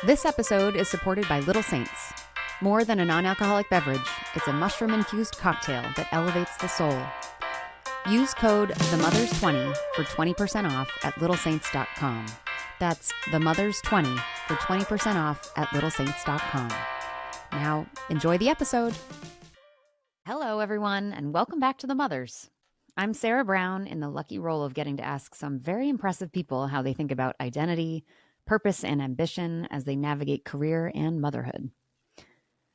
This episode is supported by Little Saints. More than a non-alcoholic beverage, it's a mushroom-infused cocktail that elevates the soul. Use code TheMothers20 for 20% off at littlesaints.com. That's TheMothers20 for 20% off at littlesaints.com. Now, enjoy the episode. Hello, everyone, and welcome back to The Mothers. I'm Sarah Brown in the lucky role of getting to ask some very impressive people how they think about identity, purpose, and ambition as they navigate career and motherhood.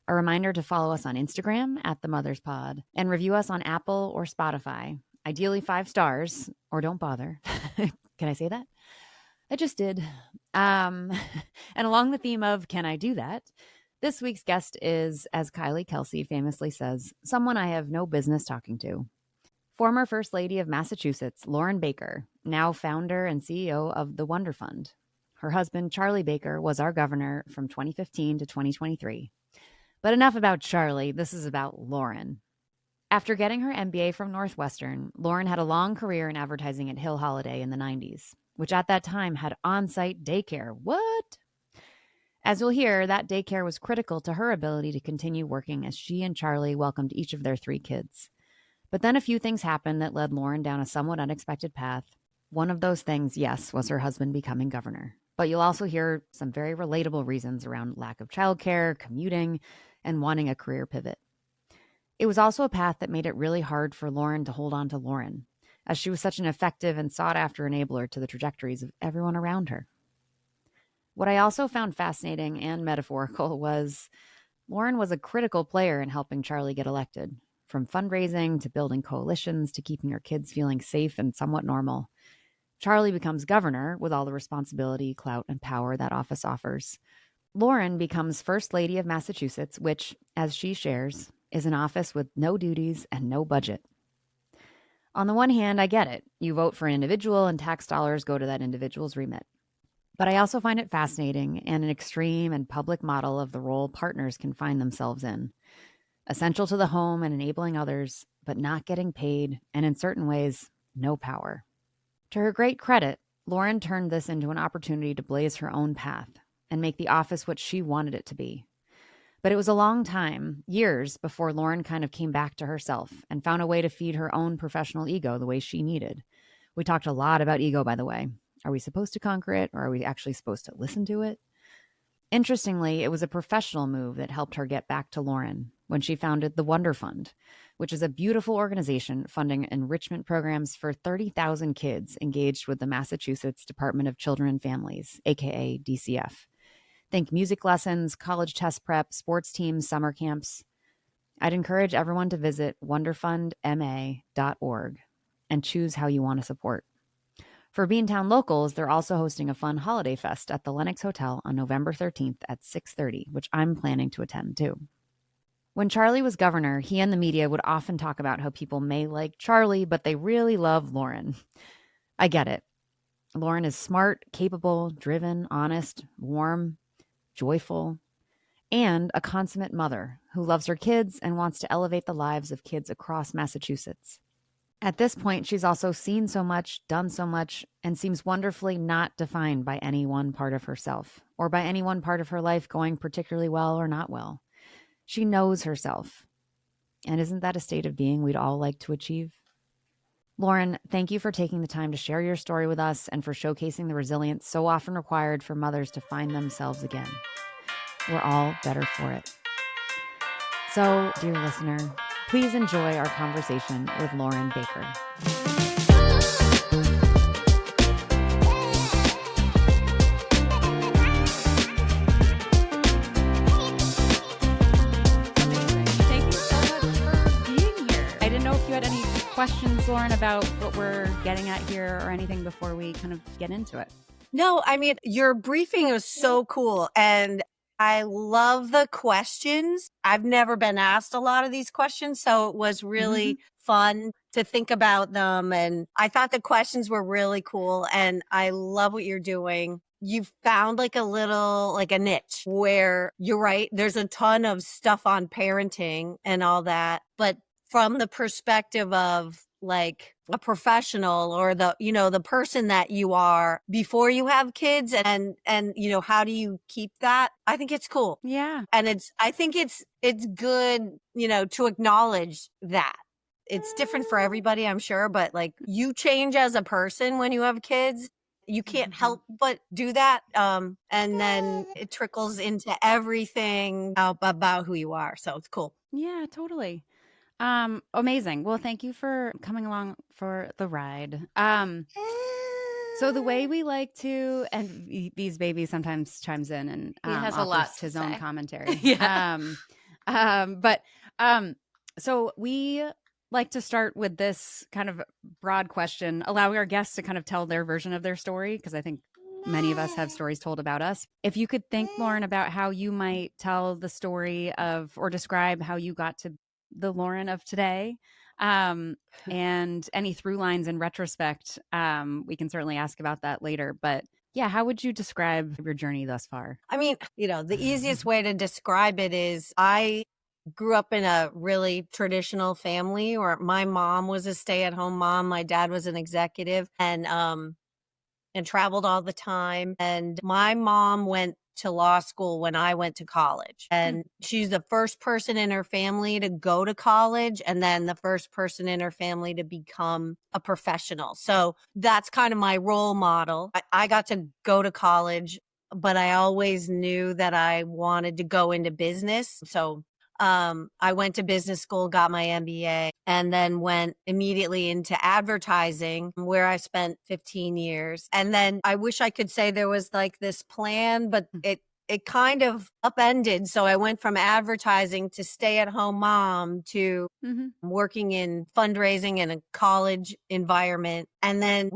A reminder to follow us on Instagram at The Mothers Pod and review us on Apple or Spotify. Ideally 5 stars, or don't bother. Can I say that? I just did. And along the theme of can I do that, this week's guest is, as Kylie Kelsey famously says, someone I have no business talking to. Former First Lady of Massachusetts, Lauren Baker, now founder and CEO of the Wonderfund. Her husband, Charlie Baker, was our governor from 2015 to 2023. But enough about Charlie. This is about Lauren. After getting her MBA from Northwestern, Lauren had a long career in advertising at Hill Holliday in the 90s, which at that time had on-site daycare. What? As you'll hear, that daycare was critical to her ability to continue working as she and Charlie welcomed each of their 3 kids. But then a few things happened that led Lauren down a somewhat unexpected path. One of those things, yes, was her husband becoming governor. But you'll also hear some very relatable reasons around lack of childcare, commuting, and wanting a career pivot. It was also a path that made it really hard for Lauren to hold on to Lauren, as she was such an effective and sought-after enabler to the trajectories of everyone around her. What I also found fascinating and metaphorical was Lauren was a critical player in helping Charlie get elected, from fundraising to building coalitions to keeping her kids feeling safe and somewhat normal. Charlie becomes governor with all the responsibility, clout, and power that office offers. Lauren becomes First Lady of Massachusetts, which, as she shares, is an office with no duties and no budget. On the one hand, I get it. You vote for an individual and tax dollars go to that individual's remit. But I also find it fascinating and an extreme and public model of the role partners can find themselves in. Essential to the home and enabling others, but not getting paid, and in certain ways, no power. To her great credit, Lauren turned this into an opportunity to blaze her own path and make the office what she wanted it to be. But it was a long time, years, before Lauren kind of came back to herself and found a way to feed her own professional ego the way she needed. We talked a lot about ego, by the way. Are we supposed to conquer it, or are we actually supposed to listen to it? Interestingly, it was a professional move that helped her get back to Lauren when she founded the Wonderfund, which is a beautiful organization funding enrichment programs for 30,000 kids engaged with the Massachusetts Department of Children and Families, aka DCF. Think music lessons, college test prep, sports teams, summer camps. I'd encourage everyone to visit wonderfundma.org and choose how you want to support. For Beantown locals, they're also hosting a fun holiday fest at the Lenox Hotel on November 13th at 6:30, which I'm planning to attend too. When Charlie was governor, he and the media would often talk about how people may like Charlie, but they really love Lauren. I get it. Lauren is smart, capable, driven, honest, warm, joyful, and a consummate mother who loves her kids and wants to elevate the lives of kids across Massachusetts. At this point, she's also seen so much, done so much, and seems wonderfully not defined by any one part of herself or by any one part of her life going particularly well or not well. She knows herself. And isn't that a state of being we'd all like to achieve? Lauren, thank you for taking the time to share your story with us and for showcasing the resilience so often required for mothers to find themselves again. We're all better for it. So, dear listener, please enjoy our conversation with Lauren Baker. Thank you so much for being here. I didn't know if you had any questions, Lauren, about what we're getting at here or anything before we kind of get into it. No, I mean, your briefing was so cool. And I love the questions. I've never been asked a lot of these questions, so it was really fun to think about them. And I thought the questions were really cool. And I love what you're doing. You've found like a niche where you're right. There's a ton of stuff on parenting and all that. But from the perspective of like a professional or the, you know, the person that you are before you have kids, and, you know, how do you keep that? I think it's cool. Yeah. And I think it's good, you know, to acknowledge that. It's different for everybody, I'm sure, but like you change as a person when you have kids. You can't help but do that. And then it trickles into everything about who you are. So it's cool. Yeah, totally. Amazing. Well, thank you for coming along for the ride. So the way we like to, and these babies sometimes chimes in and He has a lot offers to his own say. commentary. Yeah. But so we like to start with this kind of broad question, allowing our guests to kind of tell their version of their story, because I think many of us have stories told about us. If you could think, Lauren, about how you might tell the story of or describe how you got to the Lauren of today, and any through lines in retrospect, we can certainly ask about that later. But yeah, how would you describe your journey thus far? I mean, you know, the easiest way to describe it is I grew up in a really traditional family where my mom was a stay-at-home mom, my dad was an executive, and traveled all the time. And my mom went to law school when I went to college. And she's the first person in her family to go to college and then the first person in her family to become a professional. So that's kind of my role model. I got to go to college, but I always knew that I wanted to go into business. So I went to business school, got my MBA, and then went immediately into advertising where I spent 15 years. And then I wish I could say there was like this plan, but it kind of upended. So I went from advertising to stay-at-home mom to working in fundraising in a college environment. And then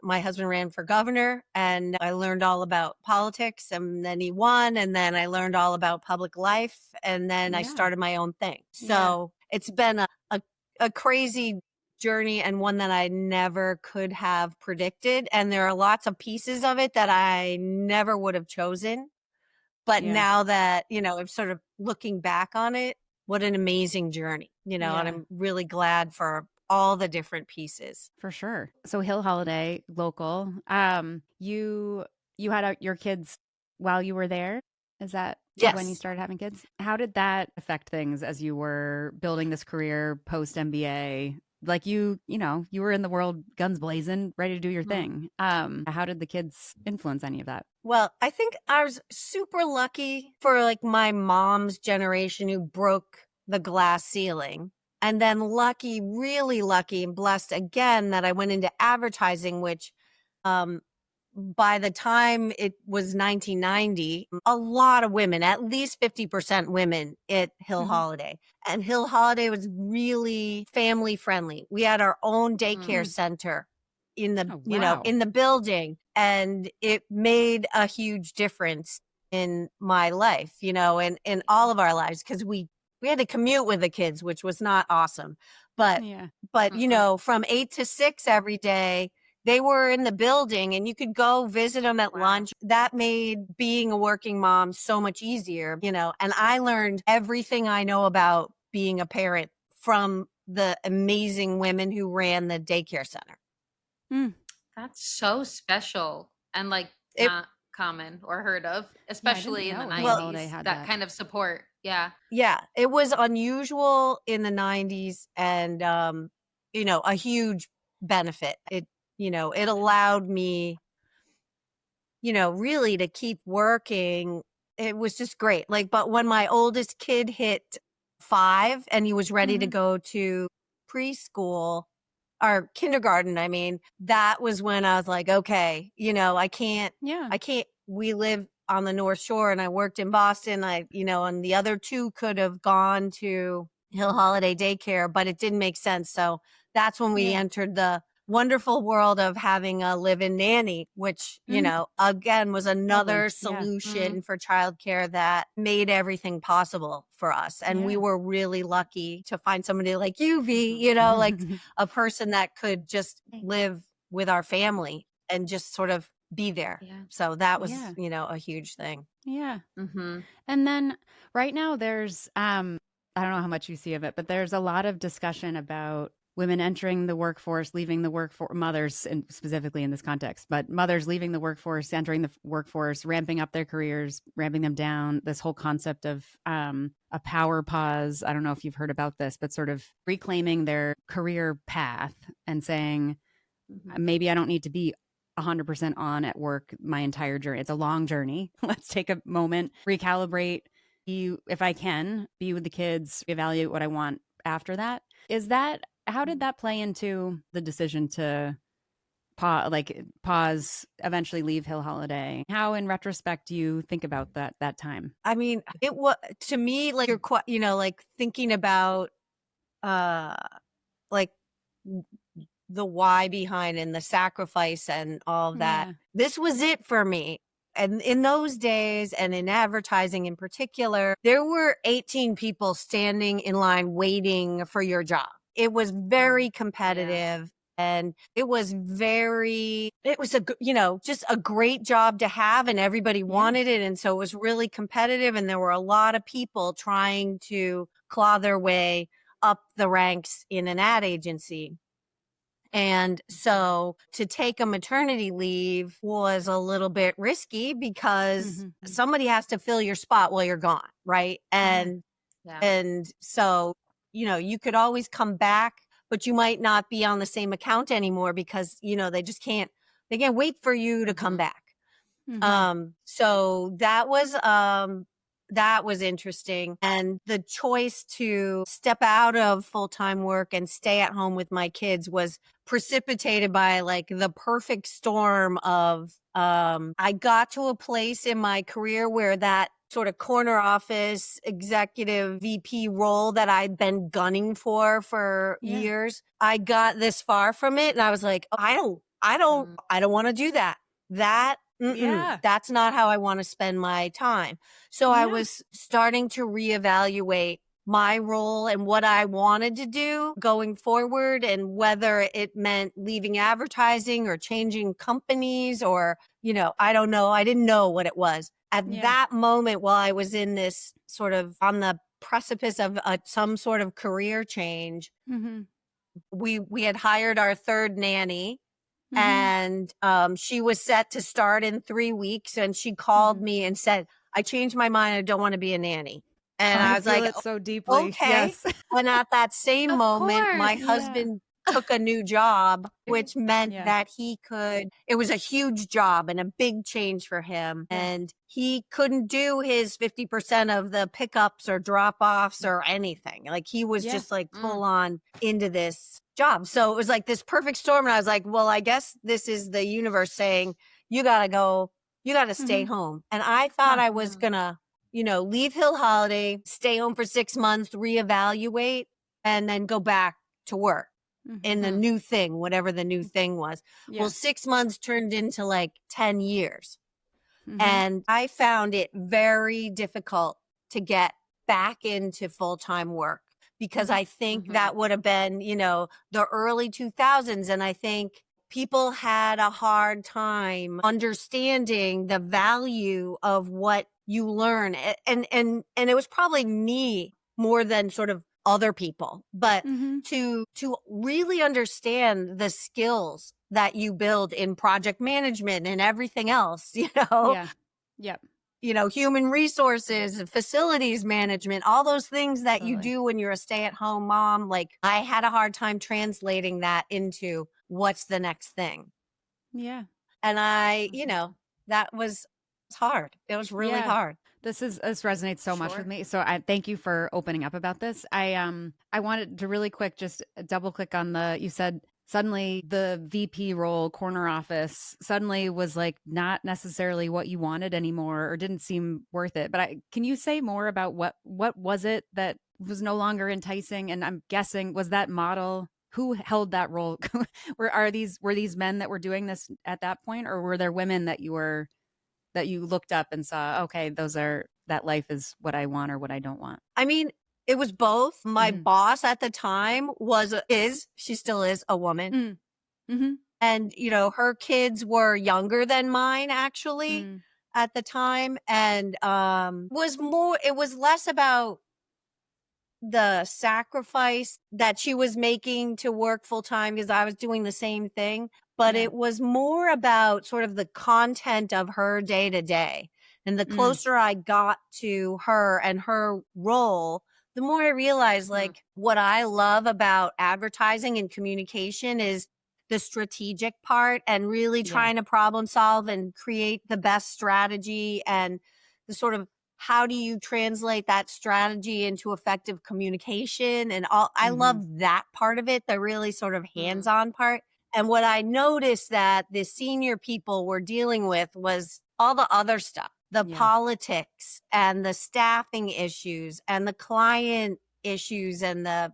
my husband ran for governor, and I learned all about politics, and then he won. And then I learned all about public life. And then I started my own thing. So it's been a crazy journey, and one that I never could have predicted. And there are lots of pieces of it that I never would have chosen. But now that, you know, I'm sort of looking back on it, what an amazing journey, you know, and I'm really glad for all the different pieces. For sure. So Hill Holiday, local. You had your kids while you were there. Is that when you Yes. started having kids? How did that affect things as you were building this career post MBA? Like you know, you were in the world guns blazing, ready to do your thing. How did the kids influence any of that? Well, I think I was super lucky for like my mom's generation who broke the glass ceiling. And then lucky, really lucky and blessed again that I went into advertising, which by the time it was 1990, a lot of women, at least 50% women at Hill Holiday. And Hill Holiday was really family friendly. We had our own daycare center in the, you know, in the building. And it made a huge difference in my life, you know, and in all of our lives, because we had to commute with the kids, which was not awesome. But you know, from 8 to 6 every day, they were in the building and you could go visit them at lunch. That made being a working mom so much easier, you know, and I learned everything I know about being a parent from the amazing women who ran the daycare center. That's so special and like It, not common or heard of, I especially didn't in the know Hill Holiday 90s. had That that. kind of support. Yeah. Yeah, it was unusual in the 90s and, you know, a huge benefit. It, you know, it allowed me, you know, really to keep working. It was just great. Like, but when my oldest kid hit 5 and he was ready to go to preschool or kindergarten, I mean, that was when I was like, okay, you know, I can't, we live on the North Shore and I worked in Boston. You know, and the other two could have gone to Hill Holiday Daycare, but it didn't make sense. So that's when we entered the wonderful world of having a live-in nanny, which, you know, again, was another solution for childcare that made everything possible for us. And we were really lucky to find somebody like you, V, you know, like a person that could just live with our family and just sort of be there. So that was, you know, a huge thing. Yeah. And then right now there's I don't know how much you see of it, but there's a lot of discussion about women entering the workforce, leaving the workforce, mothers, and specifically in this context, but mothers leaving the workforce, entering the workforce, ramping up their careers, ramping them down. This whole concept of a power pause. I don't know if you've heard about this, but sort of reclaiming their career path and saying, maybe I don't need to be 100% on at work my entire journey. It's a long journey. Let's take a moment, recalibrate, if I can, be with the kids, evaluate what I want after that. How did that play into the decision to pause, eventually leave Hill Holiday? How, in retrospect, do you think about that time? I mean, it was, to me, like, you're quite, like thinking about, like the why behind and the sacrifice and all of that. Yeah. This was it for me. And in those days, and in advertising in particular, there were 18 people standing in line waiting for your job. It was very competitive. And it was just a great job to have, and everybody wanted it. And so it was really competitive, and there were a lot of people trying to claw their way up the ranks in an ad agency. And so to take a maternity leave was a little bit risky because somebody has to fill your spot while you're gone, right? And so, you could always come back, but you might not be on the same account anymore because, they can't wait for you to come back. So that was interesting. And the choice to step out of full-time work and stay at home with my kids was precipitated by like the perfect storm of, I got to a place in my career where that sort of corner office executive VP role that I'd been gunning for years. I got this far from it and I was like, I don't want to do that. That's not how I want to spend my time. So I was starting to reevaluate my role and what I wanted to do going forward, and whether it meant leaving advertising or changing companies or, I don't know. I didn't know what it was. At that moment, while I was in this sort of on the precipice of some sort of career change, we had hired our third nanny. And she was set to start in 3 weeks, and she called me and said, I changed my mind. I don't want to be a nanny. And I was feel like, it so deeply. Okay. Yes. And at that same Of moment, my course. husband took a new job, which meant that it was a huge job and a big change for him. And he couldn't do his 50% of the pickups or drop-offs or anything. Like he was just like full on into this job. So it was like this perfect storm. And I was like, well, I guess this is the universe saying, you got to go, you got to stay home. And I thought I was going to, leave Hill Holiday, stay home for 6 months, reevaluate, and then go back to work in the new thing, whatever the new thing was. Well, 6 months turned into like 10 years. And I found it very difficult to get back into full-time work because I think that would have been, the early 2000s. And I think people had a hard time understanding the value of what you learn. And it was probably me more than sort of other people, but to really understand the skills that you build in project management and everything else, human resources, facilities management, all those things that you do when you're a stay-at-home mom. Like I had a hard time translating that into what's the next thing. Yeah. And that was hard. It was really hard. This resonates so much with me. So I thank you for opening up about this. I wanted to really quick just double click on you said suddenly the VP role, corner office, suddenly was like not necessarily what you wanted anymore or didn't seem worth it. But can you say more about what was it that was no longer enticing? And I'm guessing, was that model, who held that role? were these men that were doing this at that point, or were there women that you looked up and saw, okay, that life is what I want or what I don't want? I mean, it was both. My boss at the time she still is a woman. And, her kids were younger than mine actually at the time. And, it was less about the sacrifice that she was making to work full time because I was doing the same thing, but Yeah. it was more about sort of the content of her day to day. And the closer I got to her and her role, the more I realized like what I love about advertising and communication is the strategic part and really trying to problem solve and create the best strategy and the sort of how do you translate that strategy into effective communication and all. I love that part of it, the really sort of hands-on part. And what I noticed that the senior people were dealing with was all the other stuff, the politics and the staffing issues and the client issues and the,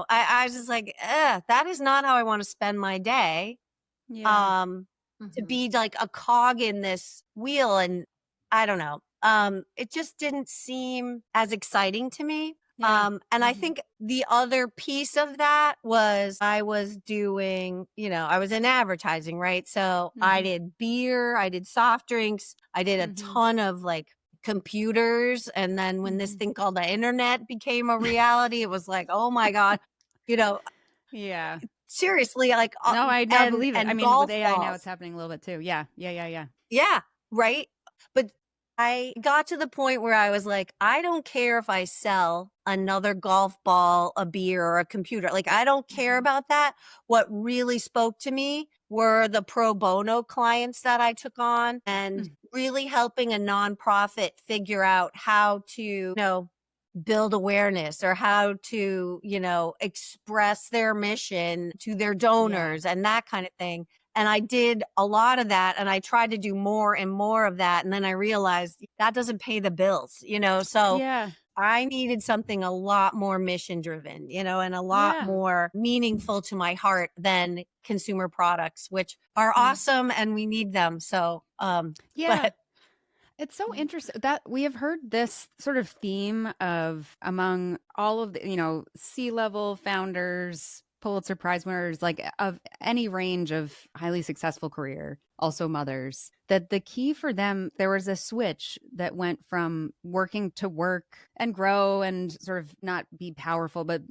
I was just like, that is not how I want to spend my day. Yeah. To be like a cog in this wheel. And I don't know. It just didn't seem as exciting to me. Yeah. And I think the other piece of that was I was doing, I was in advertising, right? So I did beer, I did soft drinks, I did a ton of like computers. And then when this thing called the internet became a reality, it was like, oh my God, you know, Yeah. seriously, like, No, I believe it. I and mean, with golf AI now, balls. it's happening a little bit too. Yeah. Yeah. Yeah, right. But I got to the point where I was like, I don't care if I sell another golf ball, a beer, or a computer. Like, I don't care about that. What really spoke to me were the pro bono clients that I took on and really helping a nonprofit figure out how to, build awareness or how to, express their mission to their donors and that kind of thing. And I did a lot of that and I tried to do more and more of that. And then I realized that doesn't pay the bills, so Yeah. I needed something a lot more mission driven, and a lot Yeah. more meaningful to my heart than consumer products, which are awesome and we need them. So, Yeah. but It's so interesting that we have heard this sort of theme of among all of the, C-level founders, Pulitzer Prize winners, like of any range of highly successful career, also mothers, that the key for them, there was a switch that went from working to work and grow and sort of not be powerful, but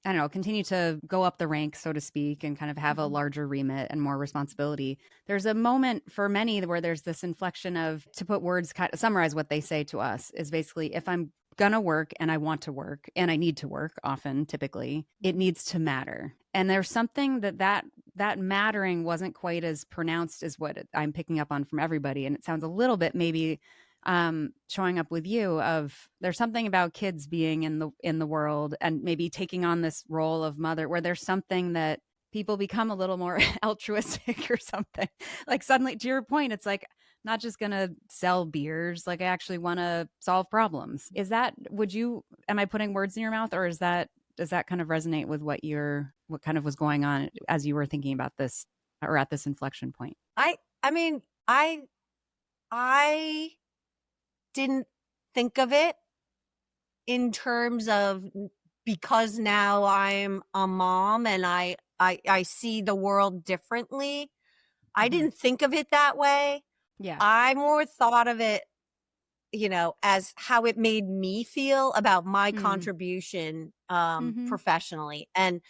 I don't know, continue to go up the ranks, so to speak, and kind of have a larger remit and more responsibility. There's a moment for many where there's this inflection of, to put words, kind of summarize what they say to us, is basically, if I'm gonna work and I want to work and I need to work, often, typically, it needs to matter. And there's something that mattering wasn't quite as pronounced as what I'm picking up on from everybody. And it sounds a little bit maybe showing up with you of there's something about kids being in the world and maybe taking on this role of mother where there's something that people become a little more altruistic or something. Like suddenly, to your point, it's like not just gonna sell beers, like I actually want to solve problems. Is that, am I putting words in your mouth, or does that kind of resonate with what kind of was going on as you were thinking about this or at this inflection point? I mean, I didn't think of it in terms of, because now I'm a mom and I see the world differently. I didn't think of it that way. Yeah. I more thought of it, as how it made me feel about my contribution professionally and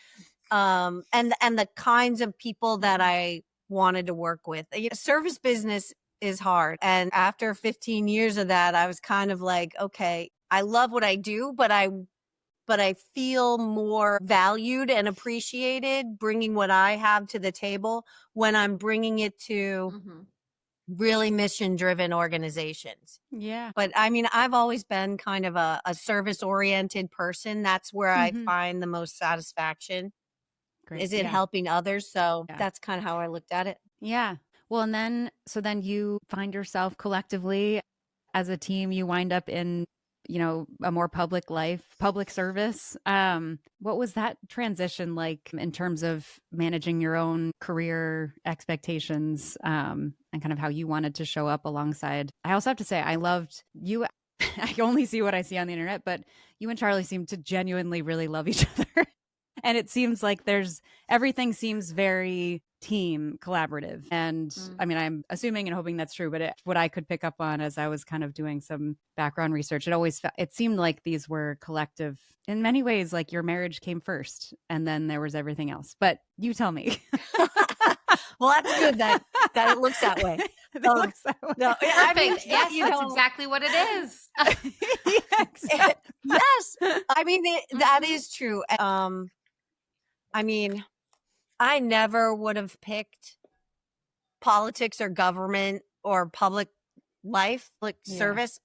the kinds of people that I wanted to work with. Service business is hard. And after 15 years of that, I was kind of like, okay, I love what I do, but I feel more valued and appreciated bringing what I have to the table when I'm bringing it to really mission driven organizations. Yeah. But I mean, I've always been kind of a service oriented person. That's where I find the most satisfaction. Great. Is it helping others? So Yeah. that's kind of how I looked at it. Yeah. Well, and then you find yourself collectively as a team, you wind up in, a more public life, public service. What was that transition like in terms of managing your own career expectations, and kind of how you wanted to show up alongside? I also have to say, I loved you. I only see what I see on the internet, but you and Charlie seem to genuinely really love each other. And it seems like everything seems very team collaborative. And I mean, I'm assuming and hoping that's true, but what I could pick up on as I was kind of doing some background research, it seemed like these were collective in many ways. Like your marriage came first and then there was everything else, but you tell me. Well, that's good that it looks that way. It looks that way. No, Perfect. I mean, yes, that's exactly what it is. Yeah, exactly. Yes, I mean that is true. I mean, I never would have picked politics or government or public life, like service,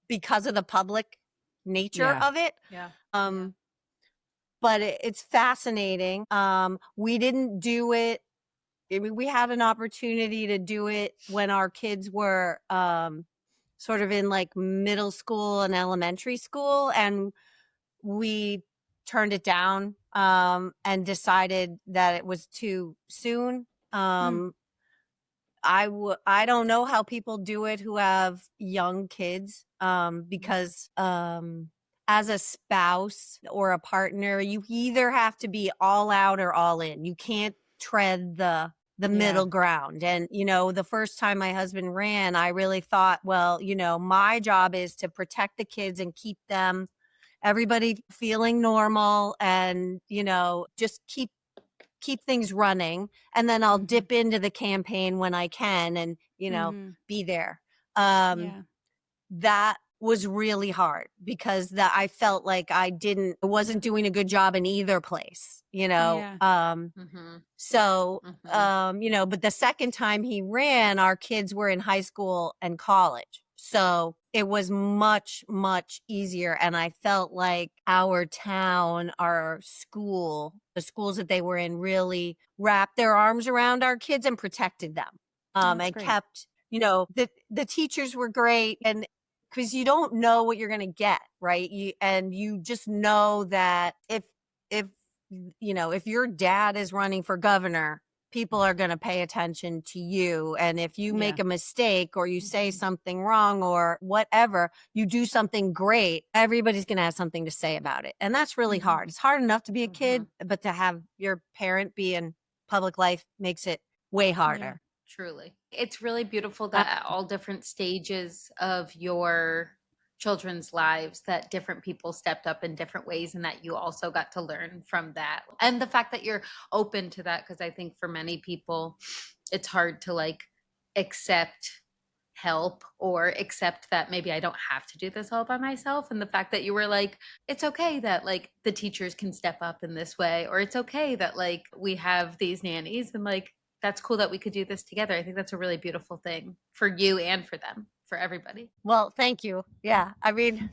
because of the public nature of it. Yeah. But it's fascinating. We didn't do it. I mean, we had an opportunity to do it when our kids were sort of in like middle school and elementary school, and we turned it down and decided that it was too soon. I don't know how people do it who have young kids because as a spouse or a partner, you either have to be all out or all in. You can't tread the middle ground. And, you know, the first time my husband ran, I really thought, well, you know, my job is to protect the kids and keep everybody feeling normal and, you know, just keep things running. And then I'll dip into the campaign when I can and, you know, be there. That was really hard because I felt like I wasn't doing a good job in either place, you know? So, you know, but the second time he ran, our kids were in high school and college. So it was much, much easier. And I felt like our town, our school, the schools that they were in really wrapped their arms around our kids and protected them. And great. Kept, you know, the teachers were great. And because you don't know what you're going to get, right? You just know that if you know, if your dad is running for governor, people are going to pay attention to you. And if you make a mistake or you say something wrong or whatever, you do something great, everybody's going to have something to say about it. And that's really hard. It's hard enough to be a kid, but to have your parent be in public life makes it way harder. Truly. It's really beautiful that at all different stages of your children's lives that different people stepped up in different ways and that you also got to learn from that. And the fact that you're open to that, because I think for many people, it's hard to like accept help or accept that maybe I don't have to do this all by myself. And the fact that you were like, it's okay that like the teachers can step up in this way, or it's okay that like we have these nannies and like, that's cool that we could do this together. I think that's a really beautiful thing for you and for them, for everybody. Well, thank you. Yeah. I mean,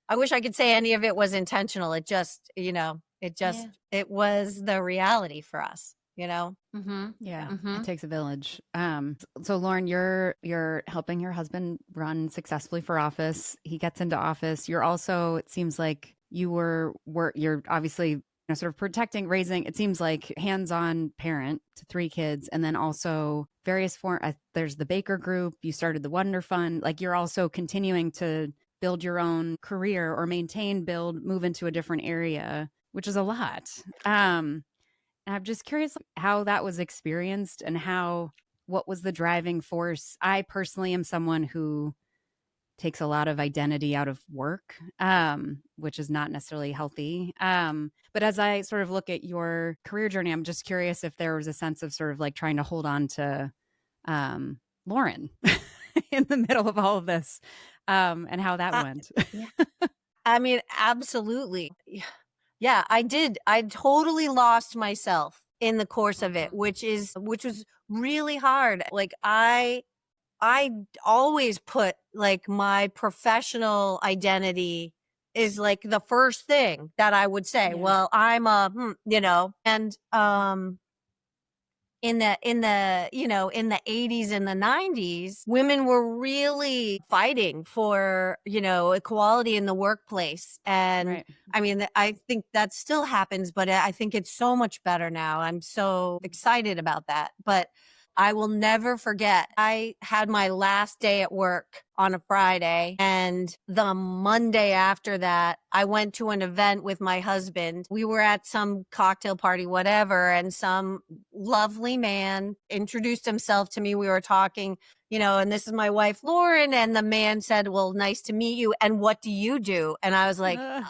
I wish I could say any of it was intentional. It just, you know, it was the reality for us, you know? It takes a village. So Lauren, you're helping your husband run successfully for office. He gets into office. You're also, it seems like you're obviously sort of protecting, raising, it seems like hands-on parent to 3 kids. And then also various there's the Baker Group, you started the Wonderfund, like you're also continuing to build your own career or move into a different area, which is a lot. And I'm just curious how that was experienced and what was the driving force? I personally am someone who takes a lot of identity out of work, which is not necessarily healthy. But as I sort of look at your career journey, I'm just curious if there was a sense of sort of like trying to hold on to Lauren in the middle of all of this and how that went. I mean, absolutely. Yeah, I did. I totally lost myself in the course of it, which was really hard. Like I always put like my professional identity is like the first thing that I would say. Well, I'm you know, and in the you know, in the 80s and the 90s, women were really fighting for, you know, equality in the workplace. And I mean, I think that still happens, but I think it's so much better now. I'm so excited about that. But I will never forget. I had my last day at work on a Friday, and the Monday after that, I went to an event with my husband. We were at some cocktail party, whatever, and some lovely man introduced himself to me. We were talking, and this is my wife, Lauren. And the man said, well, nice to meet you. And what do you do? And I was like, Yeah.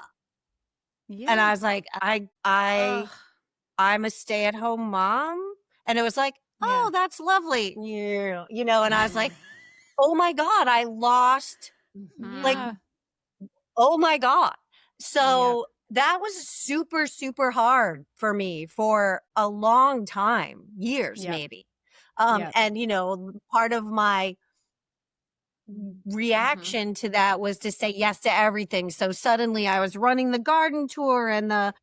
I'm a stay-at-home mom. And it was like, oh, that's lovely. Yeah. And I was like, oh my God, I lost, like, oh my God. So that was super, super hard for me for a long time, years maybe. And, part of my reaction to that was to say yes to everything. So suddenly I was running the garden tour and the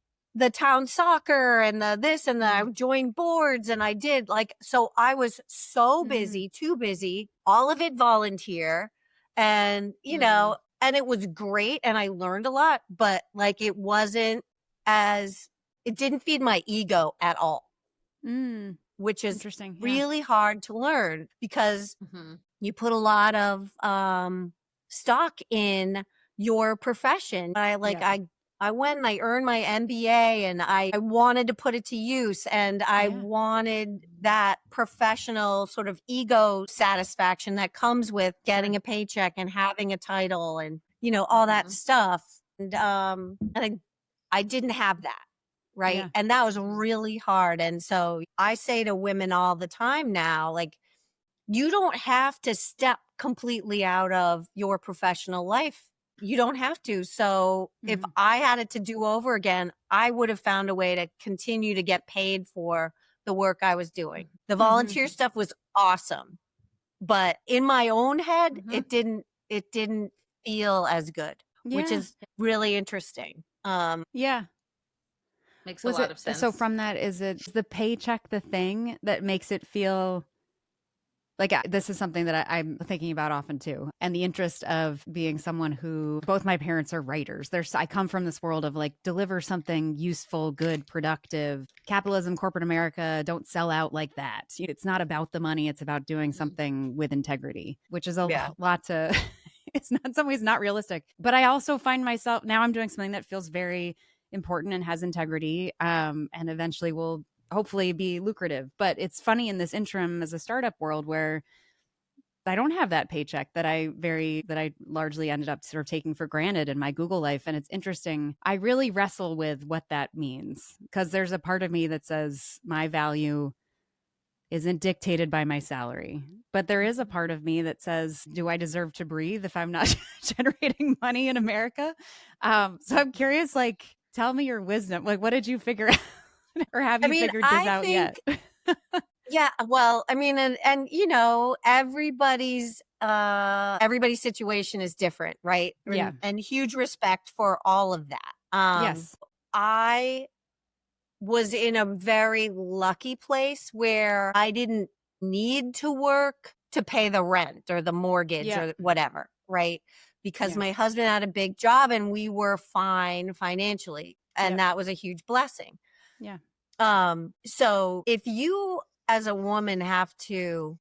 town soccer and the this and the I joined boards and I did so I was so busy, too busy, all of it volunteer. And, and it was great and I learned a lot, but it didn't feed my ego at all, which is interesting. really hard to learn because you put a lot of stock in your profession. I went and I earned my MBA and I wanted to put it to use and I wanted that professional sort of ego satisfaction that comes with getting a paycheck and having a title and, all that stuff. And I didn't have that. Right. Yeah. And that was really hard. And so I say to women all the time now, you don't have to step completely out of your professional life. You don't have to. So if I had it to do over again, I would have found a way to continue to get paid for the work I was doing. The volunteer stuff was awesome, but in my own head, it didn't feel as good, which is really interesting. Makes a lot of sense. So from that, is the paycheck the thing that makes it feel like this is something that I'm thinking about often too. And the interest of being someone who both my parents are writers. I come from this world of deliver something useful, good, productive. Capitalism, corporate America, don't sell out like that. It's not about the money. It's about doing something with integrity, which is a lot to, it's not in some ways not realistic. But I also find myself, now I'm doing something that feels very important and has integrity and eventually will hopefully be lucrative. But it's funny in this interim as a startup world where I don't have that paycheck that I largely ended up sort of taking for granted in my Google life. And it's interesting. I really wrestle with what that means because there's a part of me that says my value isn't dictated by my salary. But there is a part of me that says, do I deserve to breathe if I'm not generating money in America? So I'm curious, tell me your wisdom. What did you figure out? Or have you figured this out yet? Yeah, well, I mean, and everybody's situation is different, right? And huge respect for all of that. Yes. I was in a very lucky place where I didn't need to work to pay the rent or the mortgage or whatever, right? Because my husband had a big job and we were fine financially. And that was a huge blessing. Yeah. So if you as a woman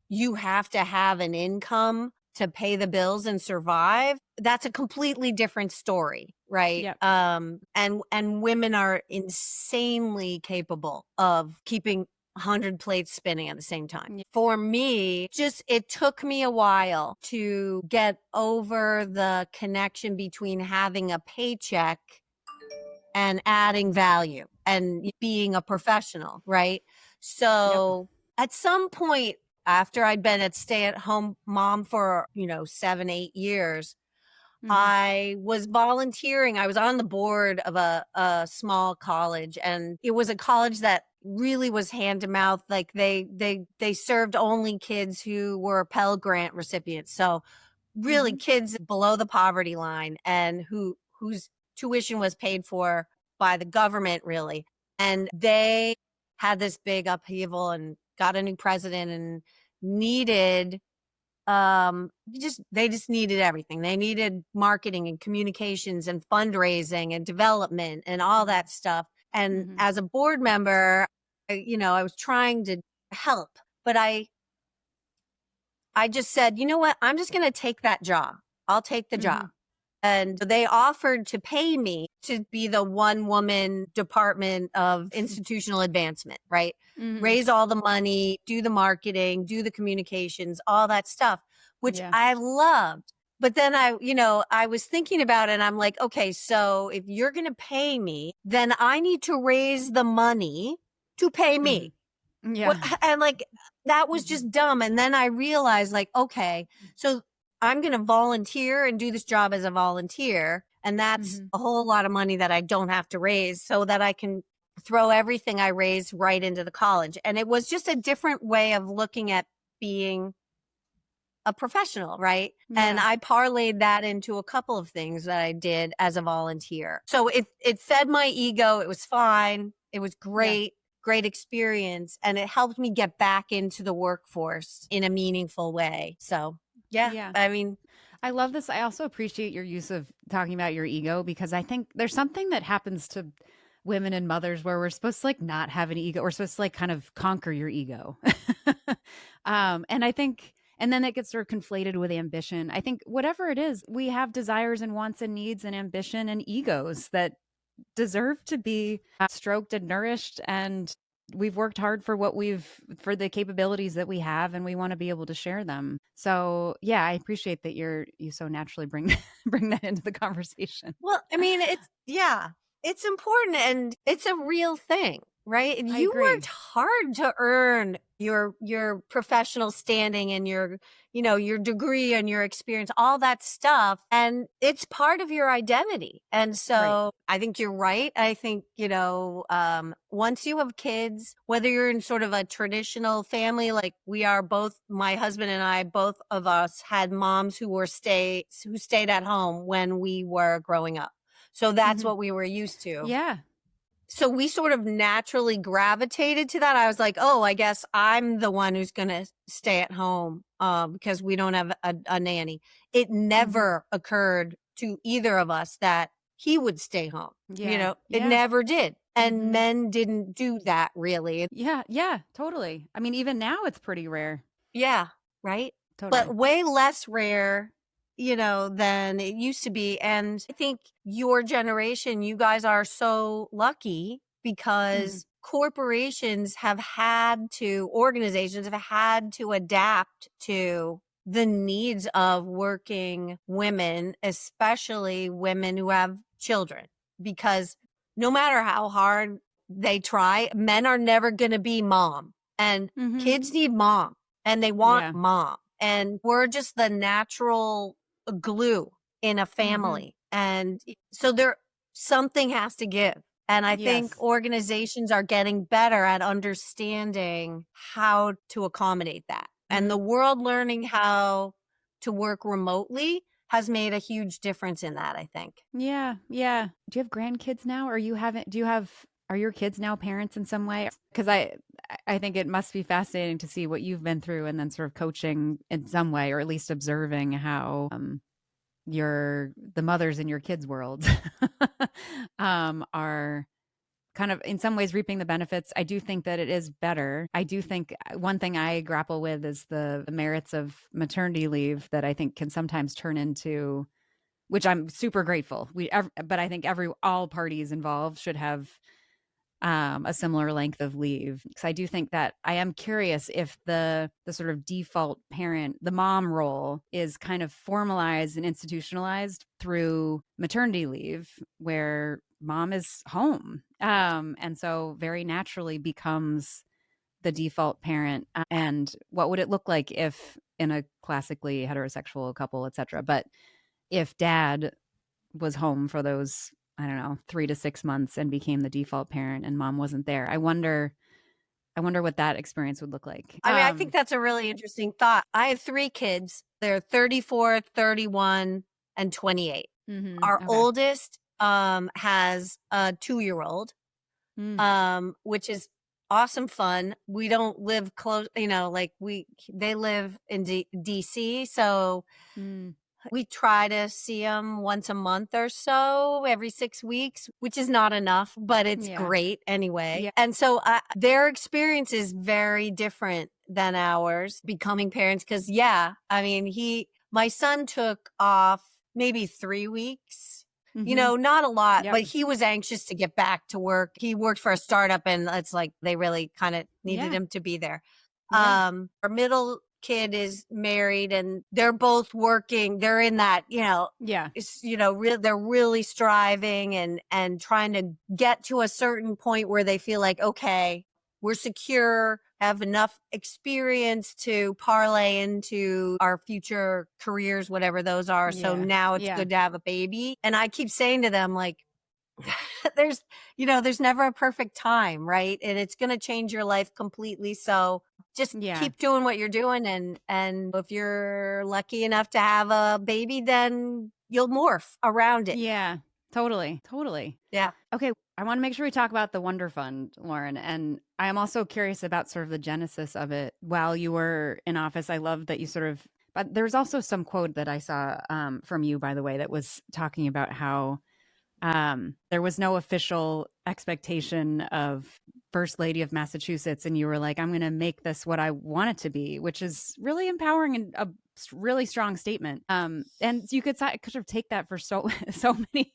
you have to have an income to pay the bills and survive, that's a completely different story, right? Yep. And women are insanely capable of keeping 100 plates spinning at the same time. Yeah. For me, it took me a while to get over the connection between having a paycheck and adding value and being a professional, right? So at some point after I'd been at stay-at-home mom for, 7-8 years, I was volunteering. I was on the board of a small college, and it was a college that really was hand to mouth. They served only kids who were Pell Grant recipients. So really kids below the poverty line and whose tuition was paid for by the government, really. And they had this big upheaval and got a new president and needed they just needed everything. They needed marketing and communications and fundraising and development and all that stuff. And as a board member, I was trying to help, but I I just said, you know what? I'm just going to take that job. I'll take the job. And they offered to pay me to be the one woman department of institutional advancement, right? Raise all the money, do the marketing, do the communications, all that stuff, which I loved. But then I was thinking about it and I'm like, okay, so if you're going to pay me, then I need to raise the money to pay me. Yeah. And like, that was just dumb. And then I realized like, okay, so I'm going to volunteer and do this job as a volunteer. And that's a whole lot of money that I don't have to raise so that I can throw everything I raise right into the college. And it was just a different way of looking at being a professional, right? Yeah. And I parlayed that into a couple of things that I did as a volunteer. So it fed my ego. It was fine. It was great. Great experience. And it helped me get back into the workforce in a meaningful way. So Yeah. I mean, I love this. I also appreciate your use of talking about your ego, because I think there's something that happens to women and mothers where we're supposed to like not have an ego. We're supposed to like kind of conquer your ego. And I think, and then it gets sort of conflated with ambition. I think whatever it is, we have desires and wants and needs and ambition and egos that deserve to be stroked and nourished, and we've worked hard for for the capabilities that we have, and we want to be able to share them. So yeah, I appreciate that you so naturally bring bring that into the conversation. well, I mean, it's important and it's a real thing, right? I You agree. worked hard to earn your professional standing and your degree and your experience, all that stuff. And it's part of your identity. And so I think you're right. I think, once you have kids, whether you're in sort of a traditional family, like we are both, my husband and I, both of us had moms who stayed at home when we were growing up. So that's what we were used to. Yeah. So we sort of naturally gravitated to that. I was like, oh, I guess I'm the one who's going to stay at home because we don't have a nanny. It never occurred to either of us that he would stay home. Yeah. It never did. And men didn't do that really. Yeah. Yeah. Totally. I mean, even now it's pretty rare. Yeah. Right. Totally. But way less rare, than it used to be. And I think your generation, you guys are so lucky because organizations have had to adapt to the needs of working women, especially women who have children, because no matter how hard they try, men are never going to be mom, and kids need mom and they want mom. And we're just the natural glue in a family. And so something has to give. And I think organizations are getting better at understanding how to accommodate that. And the world learning how to work remotely has made a huge difference in that, I think. Yeah. Yeah. Do you have grandkids now? Or are your kids now parents in some way? Because I think it must be fascinating to see what you've been through and then sort of coaching in some way, or at least observing how the mothers in your kids' world are kind of in some ways reaping the benefits. I do think that it is better. I do think one thing I grapple with is the merits of maternity leave that I think can sometimes turn into, which I'm super grateful. But I think all parties involved should have a similar length of leave. Because I do think that I am curious if the sort of default parent, the mom role, is kind of formalized and institutionalized through maternity leave, where mom is home, and so very naturally becomes the default parent. And what would it look like if in a classically heterosexual couple, etc., but if dad was home for those, I don't know, 3 to 6 months and became the default parent and mom wasn't there? I wonder what that experience would look like. I mean, I think that's a really interesting thought. I have 3 kids. They're 34, 31, and 28. Our oldest has a 2-year-old, which is awesome fun. We don't live close, they live in DC. So we try to see them once a month or so, every 6 weeks, which is not enough, but it's great anyway. Yeah. And so their experience is very different than ours becoming parents. Cause yeah, I mean, my son took off maybe 3 weeks, not a lot, Yep. but he was anxious to get back to work. He worked for a startup and it's like they really kind of needed him to be there. Yeah. Our middle kid is married and they're both working. They're in that, Yeah. they're really striving and trying to get to a certain point where they feel like, okay, we're secure, have enough experience to parlay into our future careers, whatever those are. So now it's good to have a baby. And I keep saying to them, like, there's never a perfect time, right? And it's going to change your life completely. So just keep doing what you're doing. And if you're lucky enough to have a baby, then you'll morph around it. Yeah, totally. Yeah. Okay. I want to make sure we talk about the Wonderfund, Lauren. And I am also curious about sort of the genesis of it while you were in office. I love that you but there's also some quote that I saw from you, by the way, that was talking about how there was no official expectation of First Lady of Massachusetts. And you were like, I'm going to make this what I want it to be, which is really empowering and a really strong statement. And you could sort of take that for so many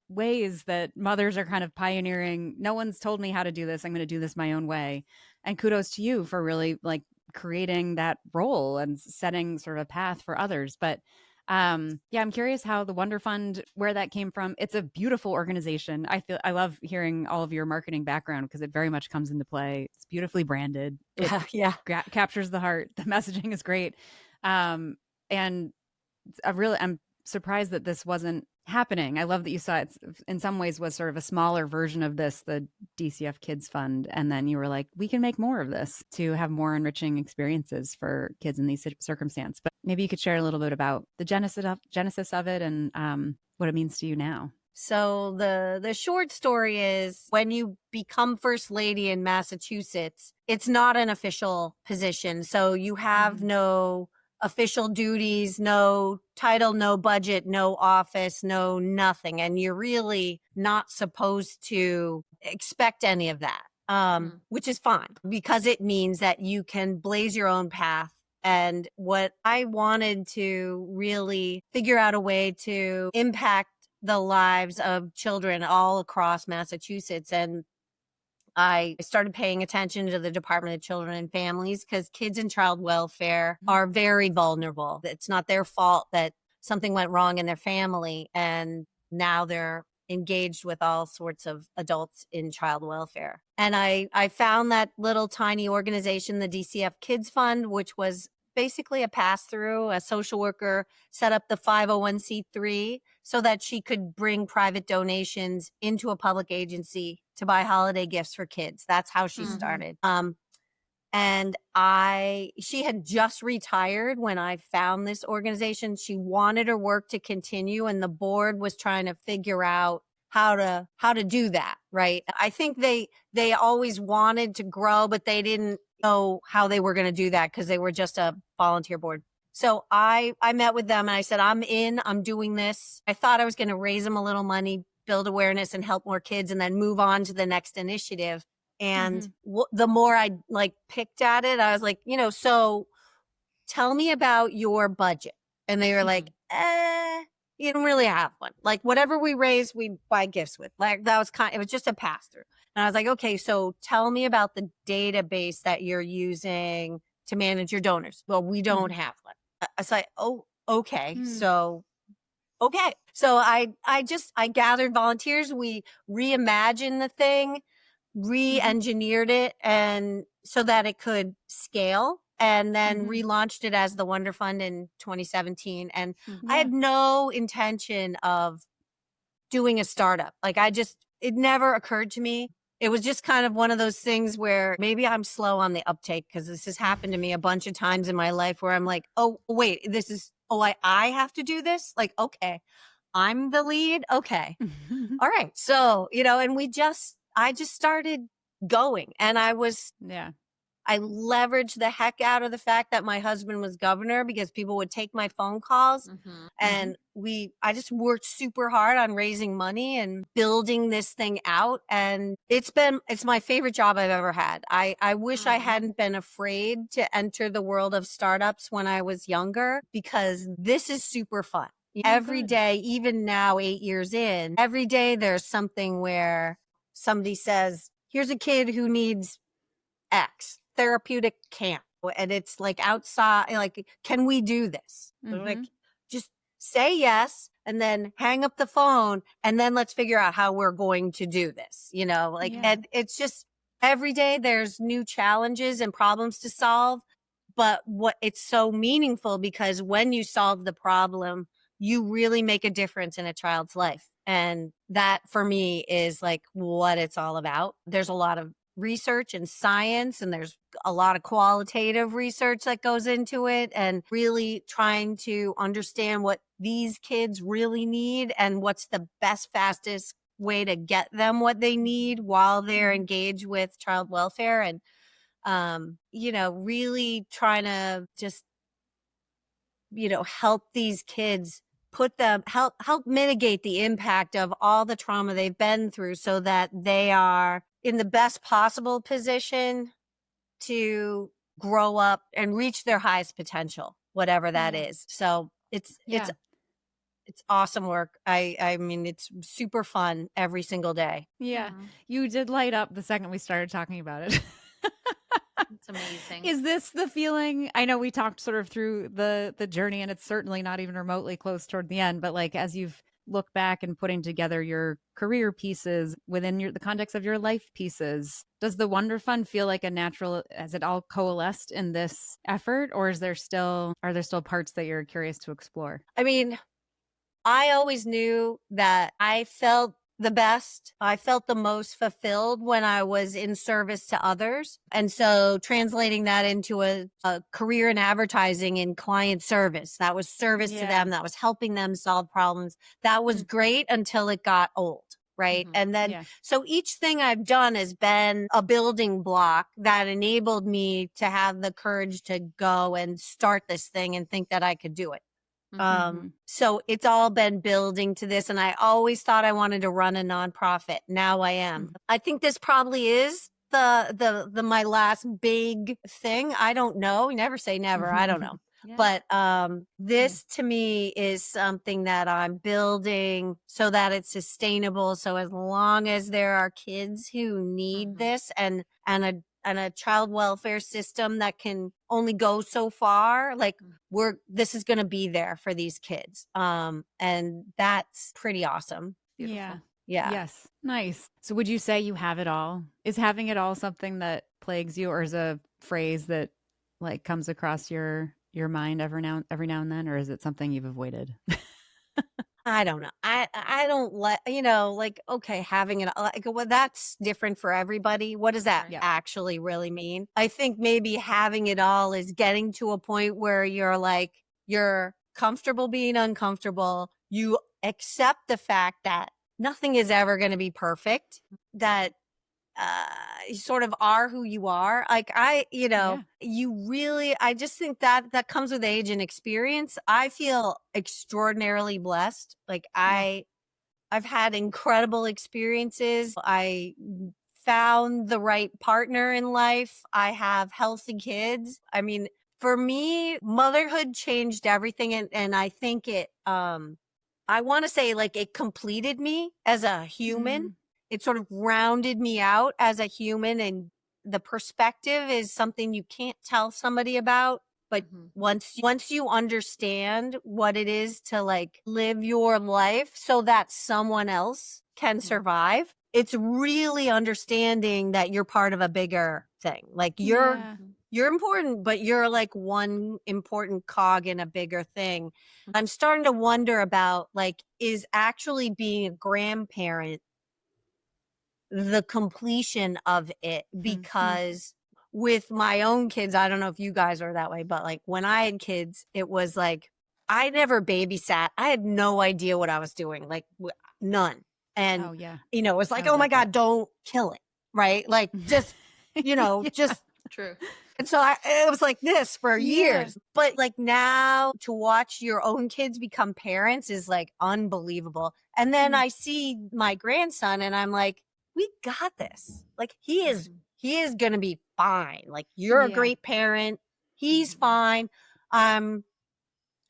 ways that mothers are kind of pioneering. No one's told me how to do this. I'm going to do this my own way. And kudos to you for really like creating that role and setting sort of a path for others. But I'm curious how the Wonderfund, where that came from. It's a beautiful organization. I love hearing all of your marketing background because it very much comes into play. It's beautifully branded. It captures the heart. The messaging is great. And I'm surprised that this wasn't happening. I love that you saw it in some ways was sort of a smaller version of this, the DCF Kids Fund. And then you were like, we can make more of this to have more enriching experiences for kids in these circumstances. But maybe you could share a little bit about the genesis of it and what it means to you now. So the short story is when you become First Lady in Massachusetts, it's not an official position. So you have no official duties, no title, no budget, no office, no nothing. And you're really not supposed to expect any of that, which is fine because it means that you can blaze your own path. And what I wanted to really figure out a way to impact the lives of children all across Massachusetts. And I started paying attention to the Department of Children and Families because kids in child welfare are very vulnerable. It's not their fault that something went wrong in their family. And now they're engaged with all sorts of adults in child welfare. And I found that little tiny organization, the DCF Kids Fund, which was basically a pass-through. A social worker set up the 501c3 so that she could bring private donations into a public agency to buy holiday gifts for kids. That's how she started. And she had just retired when I found this organization. She wanted her work to continue and the board was trying to figure out how to do that, right? I think they always wanted to grow, but they didn't know how they were going to do that because they were just a volunteer board. So I met with them and I said, I'm doing this. I thought I was going to raise them a little money, build awareness and help more kids and then move on to the next initiative. And the more I picked at it, I was like, so tell me about your budget. And they were like, you don't really have one. Like whatever we raise, we buy gifts with. Like that was it was just a pass through. And I was like, okay, so tell me about the database that you're using to manage your donors. Well, we don't have one. I was like, oh, okay. So, okay. So I gathered volunteers. We reimagined the thing, re-engineered it and so that it could scale and then relaunched it as the Wonderfund in 2017. And I had no intention of doing a startup. Like it never occurred to me. It was just kind of one of those things where maybe I'm slow on the uptake because this has happened to me a bunch of times in my life where I'm like, oh, wait, I have to do this? Like, okay, I'm the lead. Okay. All right. So, and I just started going and I I leveraged the heck out of the fact that my husband was governor because people would take my phone calls. And I just worked super hard on raising money and building this thing out. And it's my favorite job I've ever had. I wish I hadn't been afraid to enter the world of startups when I was younger, because this is super fun. Every day, even now, 8 years in, every day there's something where somebody says, here's a kid who needs X therapeutic camp. And it's like outside, like, can we do this? Like, just say yes and then hang up the phone and then let's figure out how we're going to do this. And it's just every day there's new challenges and problems to solve. But it's so meaningful because when you solve the problem, you really make a difference in a child's life. And that for me is like what it's all about. There's a lot of research and science, and there's a lot of qualitative research that goes into it, and really trying to understand what these kids really need and what's the best, fastest way to get them what they need while they're engaged with child welfare. And, really trying to just, help these kids help mitigate the impact of all the trauma they've been through so that they are in the best possible position to grow up and reach their highest potential, whatever that is. So it's awesome work. I mean, it's super fun every single day. Yeah. You did light up the second we started talking about it. It's amazing. Is this the feeling? I know we talked sort of through the journey, and it's certainly not even remotely close toward the end, but like as you've looked back and putting together your career pieces within the context of your life pieces, does the Wonderfund feel like a natural, has it all coalesced in this effort, or are there still parts that you're curious to explore? I mean, I always knew that I felt the best. I felt the most fulfilled when I was in service to others. And so translating that into a career in advertising in client service, that was service to them, that was helping them solve problems. That was great until it got old. Right. And then, so each thing I've done has been a building block that enabled me to have the courage to go and start this thing and think that I could do it. So it's all been building to this. And I always thought I wanted to run a nonprofit. Now I am. I think this probably is the my last big thing. I don't know. Never say never. I don't know. But this to me is something that I'm building so that it's sustainable. So as long as there are kids who need this and a child welfare system that can only go so far, like this is going to be there for these kids. And that's pretty awesome. Beautiful. Yeah. Yes. Nice. So would you say you have it all? Is having it all something that plagues you, or is a phrase that like comes across your mind every now and then, or is it something you've avoided? I don't know. I don't like, okay, having it, like, well, that's different for everybody. What does that actually really mean? I think maybe having it all is getting to a point where you're comfortable being uncomfortable. You accept the fact that nothing is ever going to be perfect, that you sort of are who you are. Like I just think that comes with age and experience. I feel extraordinarily blessed. Like I've had incredible experiences. I found the right partner in life. I have healthy kids. I mean, for me, motherhood changed everything. And I think I want to say like it completed me as a human. It sort of rounded me out as a human, and the perspective is something you can't tell somebody about. But once you understand what it is to like live your life so that someone else can survive, it's really understanding that you're part of a bigger thing. Like you're important, but you're like one important cog in a bigger thing. I'm starting to wonder about like, is actually being a grandparent the completion of it? Because with my own kids, I don't know if you guys are that way, but like when I had kids, it was like, I never babysat. I had no idea what I was doing, like none. And, it was like, oh my God, don't kill it. Right. Like just, just True. And so it was like this for Yeah. years. But like now to watch your own kids become parents is like unbelievable. And then I see my grandson and I'm like, we got this. Like he is going to be fine. Like you're a Yeah. great parent. He's fine. I'm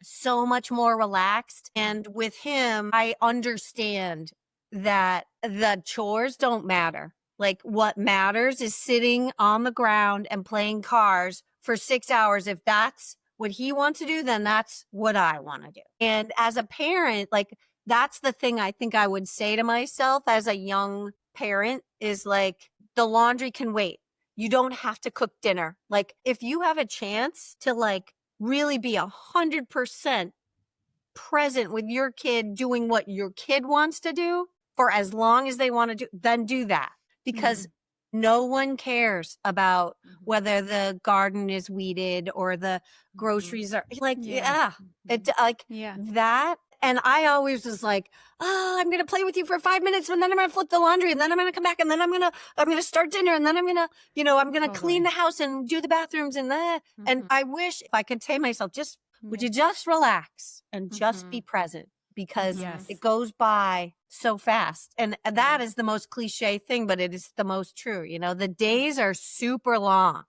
so much more relaxed. And with him, I understand that the chores don't matter. Like what matters is sitting on the ground and playing cars for 6 hours. If that's what he wants to do, then that's what I want to do. And as a parent, like that's the thing I think I would say to myself as a young parent is like, the laundry can wait. You don't have to cook dinner. Like if you have a chance to like really be 100% present with your kid doing what your kid wants to do for as long as they want to do, then do that. Because no one cares about whether the garden is weeded or the groceries are like, it like that. And I always was like, oh, I'm going to play with you for 5 minutes and then I'm going to flip the laundry and then I'm going to come back and then I'm going to start dinner and then I'm going to, I'm going to clean the house and do the bathrooms and that. And I wish if I could tell myself, would you just relax and just be present? Because it goes by so fast. And that is the most cliche thing, but it is the most true. The days are super long,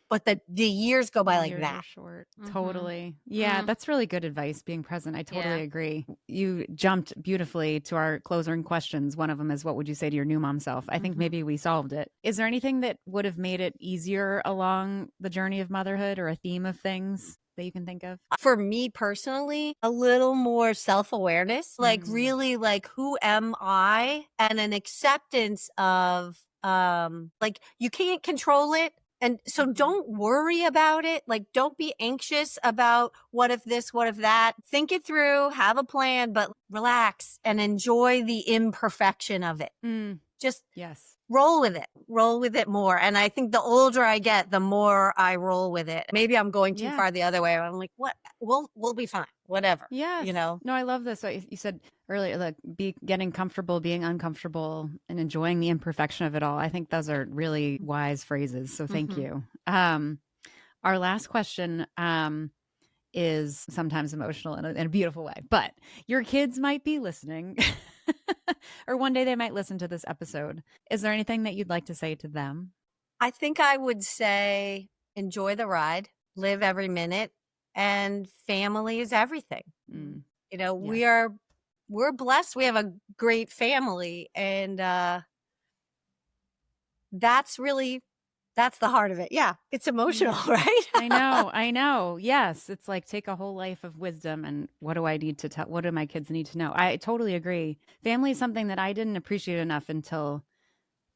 but the years go by like Years that. are short. Totally. Yeah, that's really good advice, being present. I totally agree. You jumped beautifully to our closing questions. One of them is, what would you say to your new mom self? I think maybe we solved it. Is there anything that would have made it easier along the journey of motherhood, or a theme of things that you can think of? For me personally, a little more self-awareness, like really like, who am I? And an acceptance of, like you can't control it. And so don't worry about it. Like, don't be anxious about what if this, what if that. Think it through, have a plan, but relax and enjoy the imperfection of it. Just roll with it more. And I think the older I get, the more I roll with it. Maybe I'm going too far the other way. I'm like, what? We'll be fine. Whatever. Yes. No, I love this. You said earlier, like getting comfortable, being uncomfortable, and enjoying the imperfection of it all. I think those are really wise phrases. So thank you. Our last question is sometimes emotional in a beautiful way, but your kids might be listening or one day they might listen to this episode. Is there anything that you'd like to say to them? I think I would say enjoy the ride, live every minute, and family is everything. We're blessed. We have a great family, and that's the heart of it. Yeah, it's emotional, right? I know. Yes. It's like, take a whole life of wisdom and what do I need to tell? What do my kids need to know? I totally agree. Family is something that I didn't appreciate enough until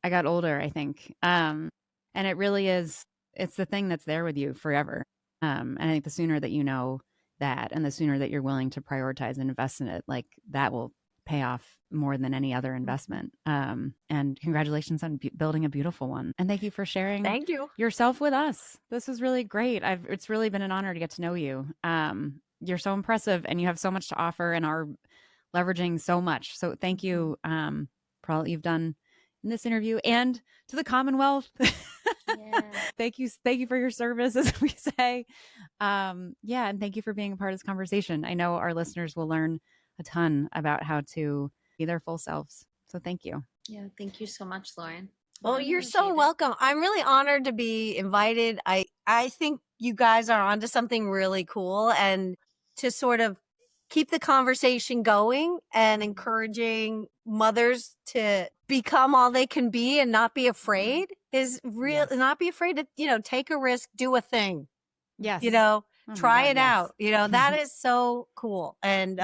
I got older, I think. And it really is, it's the thing that's there with you forever. And I think the sooner that you know that, and the sooner that you're willing to prioritize and invest in it, like that will pay off more than any other investment. And congratulations on building a beautiful one. And thank you for sharing yourself with us. This was really great. It's really been an honor to get to know you. You're so impressive and you have so much to offer and are leveraging so much. So thank you for all that you've done in this interview and to the Commonwealth. Thank you for your service, as we say. And thank you for being a part of this conversation. I know our listeners will learn a ton about how to be their full selves. So thank you. Yeah, thank you so much, Lauren. Well, you're so welcome. I'm really honored to be invited. I think you guys are onto something really cool, and to sort of keep the conversation going and encouraging mothers to become all they can be and not be afraid is real. Not be afraid to, take a risk, do a thing. Yes. Try it out. That is so cool. And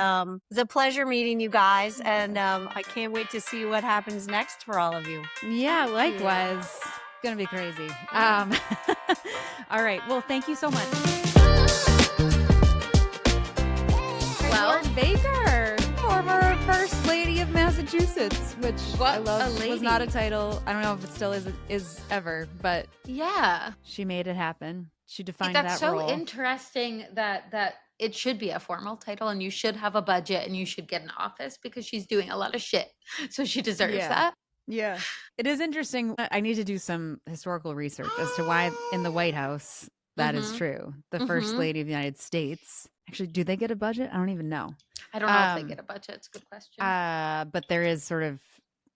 it's a pleasure meeting you guys. And I can't wait to see what happens next for all of you. Yeah, likewise. It's going to be crazy. All right. Well, thank you so much. Lauren Baker, former First Lady of Massachusetts, which I love. Was not a title. I don't know if it still is ever, but yeah, she made it happen. She defined that's that role. so interesting that it should be a formal title and you should have a budget and you should get an office because she's doing a lot of shit. So she deserves that. Yeah. It is interesting. I need to do some historical research as to why in the White House that is true. The First Lady of the United States. Actually, do they get a budget? I don't even know. I don't know if they get a budget. It's a good question. But there is sort of,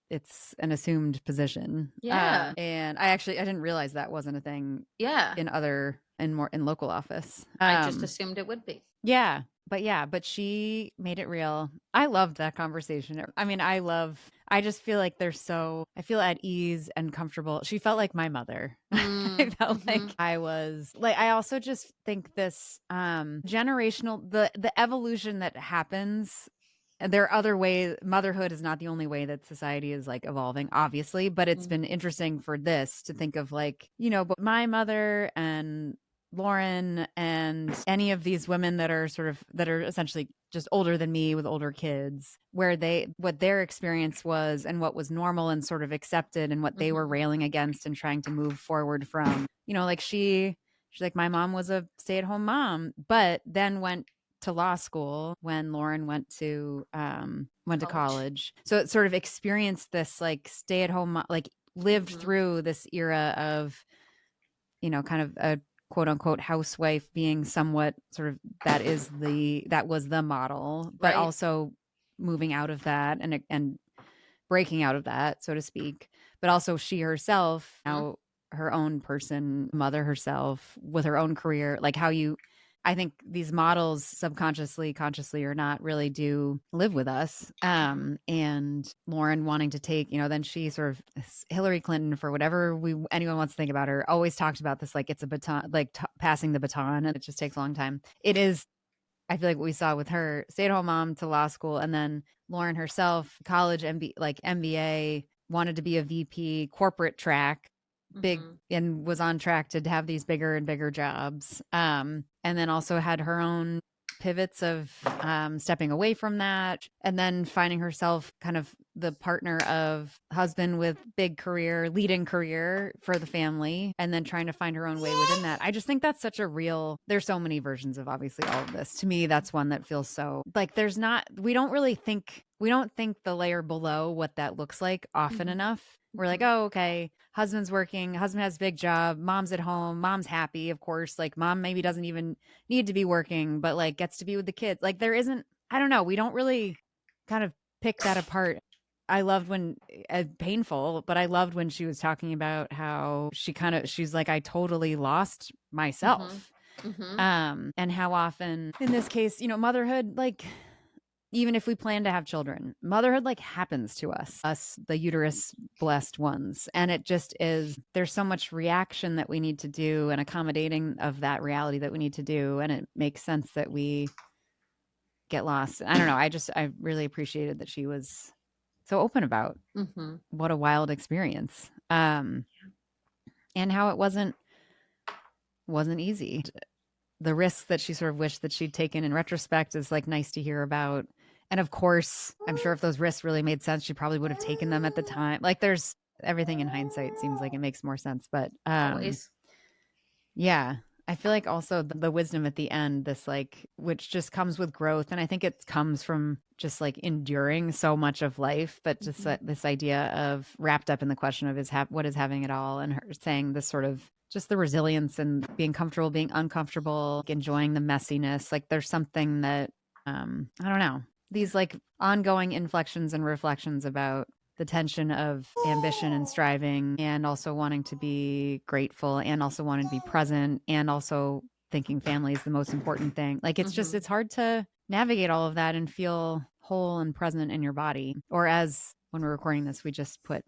it's an assumed position. Yeah. And I didn't realize that wasn't a thing Yeah. in local office. I just assumed it would be. Yeah. But she made it real. I loved that conversation. I mean, I just feel like I feel at ease and comfortable. She felt like my mother. I felt like I was like, I also just think this generational, the evolution that happens. And there are other ways. Motherhood is not the only way that society is like evolving, obviously, but it's been interesting for this to think of like, but my mother and Lauren and any of these women that are essentially just older than me with older kids, what their experience was and what was normal and sort of accepted and what they were railing against and trying to move forward from. Like she's like, my mom was a stay-at-home mom, but then went to law school when Lauren went to college. So it sort of experienced this like stay-at-home, like lived through this era of, kind of a quote unquote housewife being somewhat sort of that was the model, but also moving out of that and breaking out of that, so to speak. But also she herself, now her own person, mother herself with her own career, like I think these models subconsciously, consciously or not, really do live with us. And Lauren wanting to take, then she sort of, Hillary Clinton, for whatever anyone wants to think about her, always talked about this, like it's a baton, like passing the baton, and it just takes a long time. It is, I feel like what we saw with her, stay-at-home mom to law school, and then Lauren herself, college, MBA, wanted to be a VP, corporate track, big, and was on track to have these bigger and bigger jobs. And then also had her own pivots of stepping away from that, and then finding herself kind of the partner of husband with big career, leading career for the family, and then trying to find her own way within that. I just think that's such a real, there's so many versions of obviously all of this. To me, that's one that feels so like we don't think the layer below what that looks like often enough. We're like, oh, okay, husband's working, husband has a big job, mom's at home, mom's happy, of course, like mom maybe doesn't even need to be working, but like gets to be with the kids. Like there isn't, I don't know, we don't really kind of pick that apart. I loved when, painful, but I loved when she was talking about how she's like, I totally lost myself. And how often in this case, motherhood, like, even if we plan to have children, motherhood like happens to us, the uterus blessed ones. And it just is, there's so much reaction that we need to do and accommodating of that reality that we need to do. And it makes sense that we get lost. I don't know. I really appreciated that she was so open about what a wild experience. And how it wasn't easy. The risks that she sort of wished that she'd taken in retrospect is like nice to hear about. And of course, I'm sure if those risks really made sense, she probably would have taken them at the time. Like there's everything in hindsight seems like it makes more sense. But always. Yeah, I feel like also the wisdom at the end, this like, which just comes with growth. And I think it comes from just like enduring so much of life, but just this idea of wrapped up in the question of what is having it all, and her saying this sort of just the resilience and being comfortable, being uncomfortable, like enjoying the messiness. Like there's something that, I don't know, these like ongoing inflections and reflections about the tension of ambition and striving, and also wanting to be grateful, and also wanting to be present, and also thinking family is the most important thing. Like it's just, it's hard to navigate all of that and feel whole and present in your body. Or as when we're recording this, we just put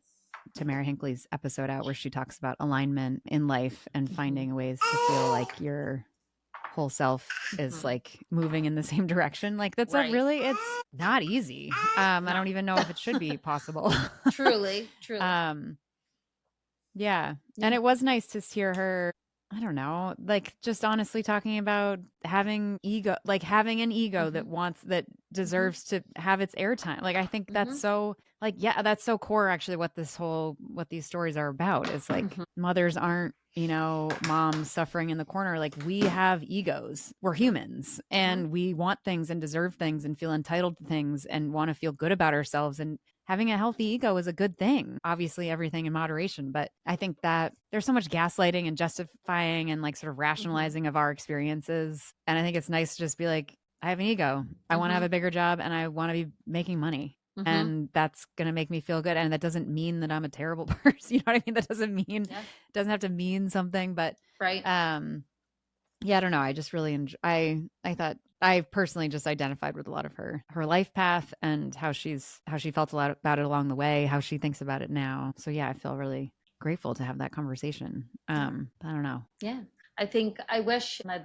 Tamara Hinckley's episode out where she talks about alignment in life and finding ways to feel like your whole self is like moving in the same direction. Like that's it's not easy. I don't even know if it should be possible. Truly. Yeah. And it was nice to hear her, I don't know, like just honestly talking about having an ego that deserves to have its airtime. Like I think that's so like, yeah, that's so core actually what these stories are about. Is like mothers aren't, moms suffering in the corner. Like we have egos. We're humans and we want things and deserve things and feel entitled to things and want to feel good about ourselves and having a healthy ego is a good thing. Obviously, everything in moderation. But I think that there's so much gaslighting and justifying and like sort of rationalizing of our experiences. And I think it's nice to just be like, I have an ego. I want to have a bigger job and I want to be making money. And that's going to make me feel good. And that doesn't mean that I'm a terrible person. You know what I mean? That doesn't mean, doesn't have to mean something, but, yeah, I don't know. I just really enjoy, I thought I personally just identified with a lot of her life path and how she felt a lot about it along the way, how she thinks about it now. So yeah, I feel really grateful to have that conversation. I don't know. Yeah. I think I'd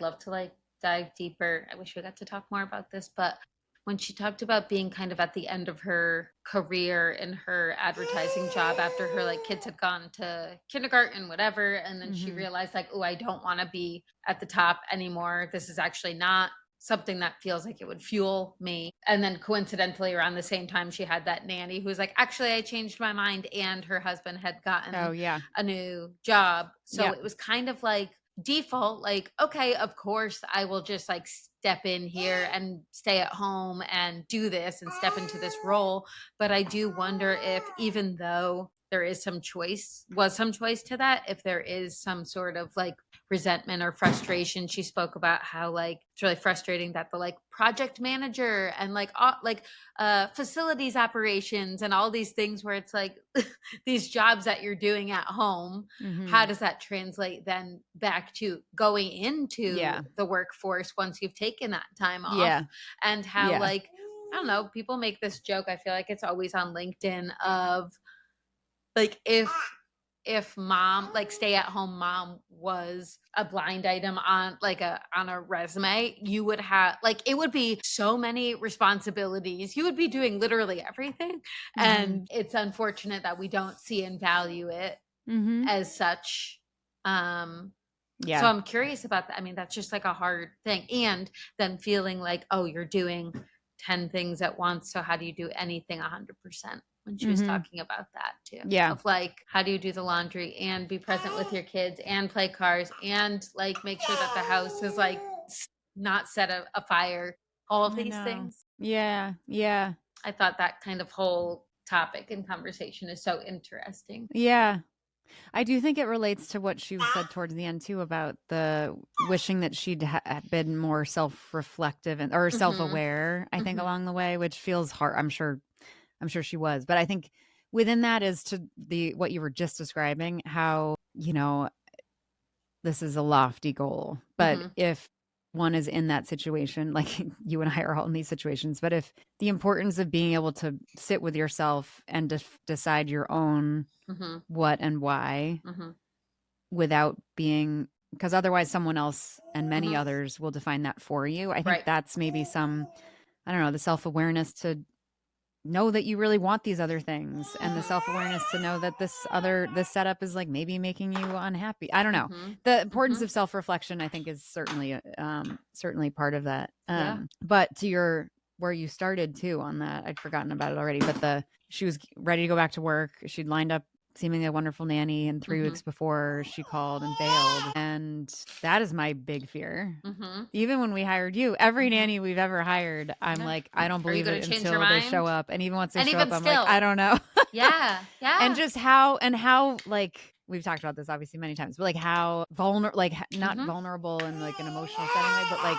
love to like dive deeper. I wish we got to talk more about this, but when she talked about being kind of at the end of her career in her advertising job after her like kids had gone to kindergarten, whatever, and then she realized like, oh, I don't want to be at the top anymore. This is actually not something that feels like it would fuel me. And then coincidentally around the same time she had that nanny who was like, actually I changed my mind, and her husband had gotten a new job. So it was kind of like default, like, okay, of course I will just like step in here and stay at home and do this and step into this role. But I do wonder if, even though there is some choice to that, if there is some sort of like resentment or frustration. She spoke about how like it's really frustrating that the like project manager and like facilities operations and all these things where it's like these jobs that you're doing at home, how does that translate then back to going into the workforce once you've taken that time off? And how like, I don't know, people make this joke, I feel like it's always on LinkedIn, of like if mom, like stay at home mom, was a blind item on a resume, you would have like, it would be so many responsibilities. You would be doing literally everything. And it's unfortunate that we don't see and value it as such. So I'm curious about that. I mean, that's just like a hard thing. And then feeling like, oh, you're doing 10 things at once. So how do you do anything 100%? When she was talking about that too. Of like, how do you do the laundry and be present with your kids and play cards and like make sure that the house is like not set a fire, all of these things. Yeah. I thought that kind of whole topic and conversation is so interesting. Yeah. I do think it relates to what she said towards the end too, about the wishing that she'd had been more self-reflective or self-aware, I think along the way, which feels hard. I'm sure she was, but I think within that is to what you were just describing, how, you know, this is a lofty goal, but if one is in that situation, like you and I are all in these situations, but if the importance of being able to sit with yourself and decide your own what and why without being, because otherwise someone else and many others will define that for you. I think that's maybe some, I don't know, the self-awareness to know that you really want these other things, and the self-awareness to know that this setup is like maybe making you unhappy. I don't know. The importance of self-reflection, I think, is certainly part of that. But to where you started too on that, I'd forgotten about it already, but she was ready to go back to work. She'd lined up seemingly a wonderful nanny, and 3 weeks before she called and bailed. And that is my big fear. Even when we hired you, every nanny we've ever hired, I'm like, I don't believe it until they show up. And even once they show up, I'm like, I don't know. Yeah. And just how like, we've talked about this obviously many times, but like how vulnerable, like not vulnerable in like an emotional setting way, but like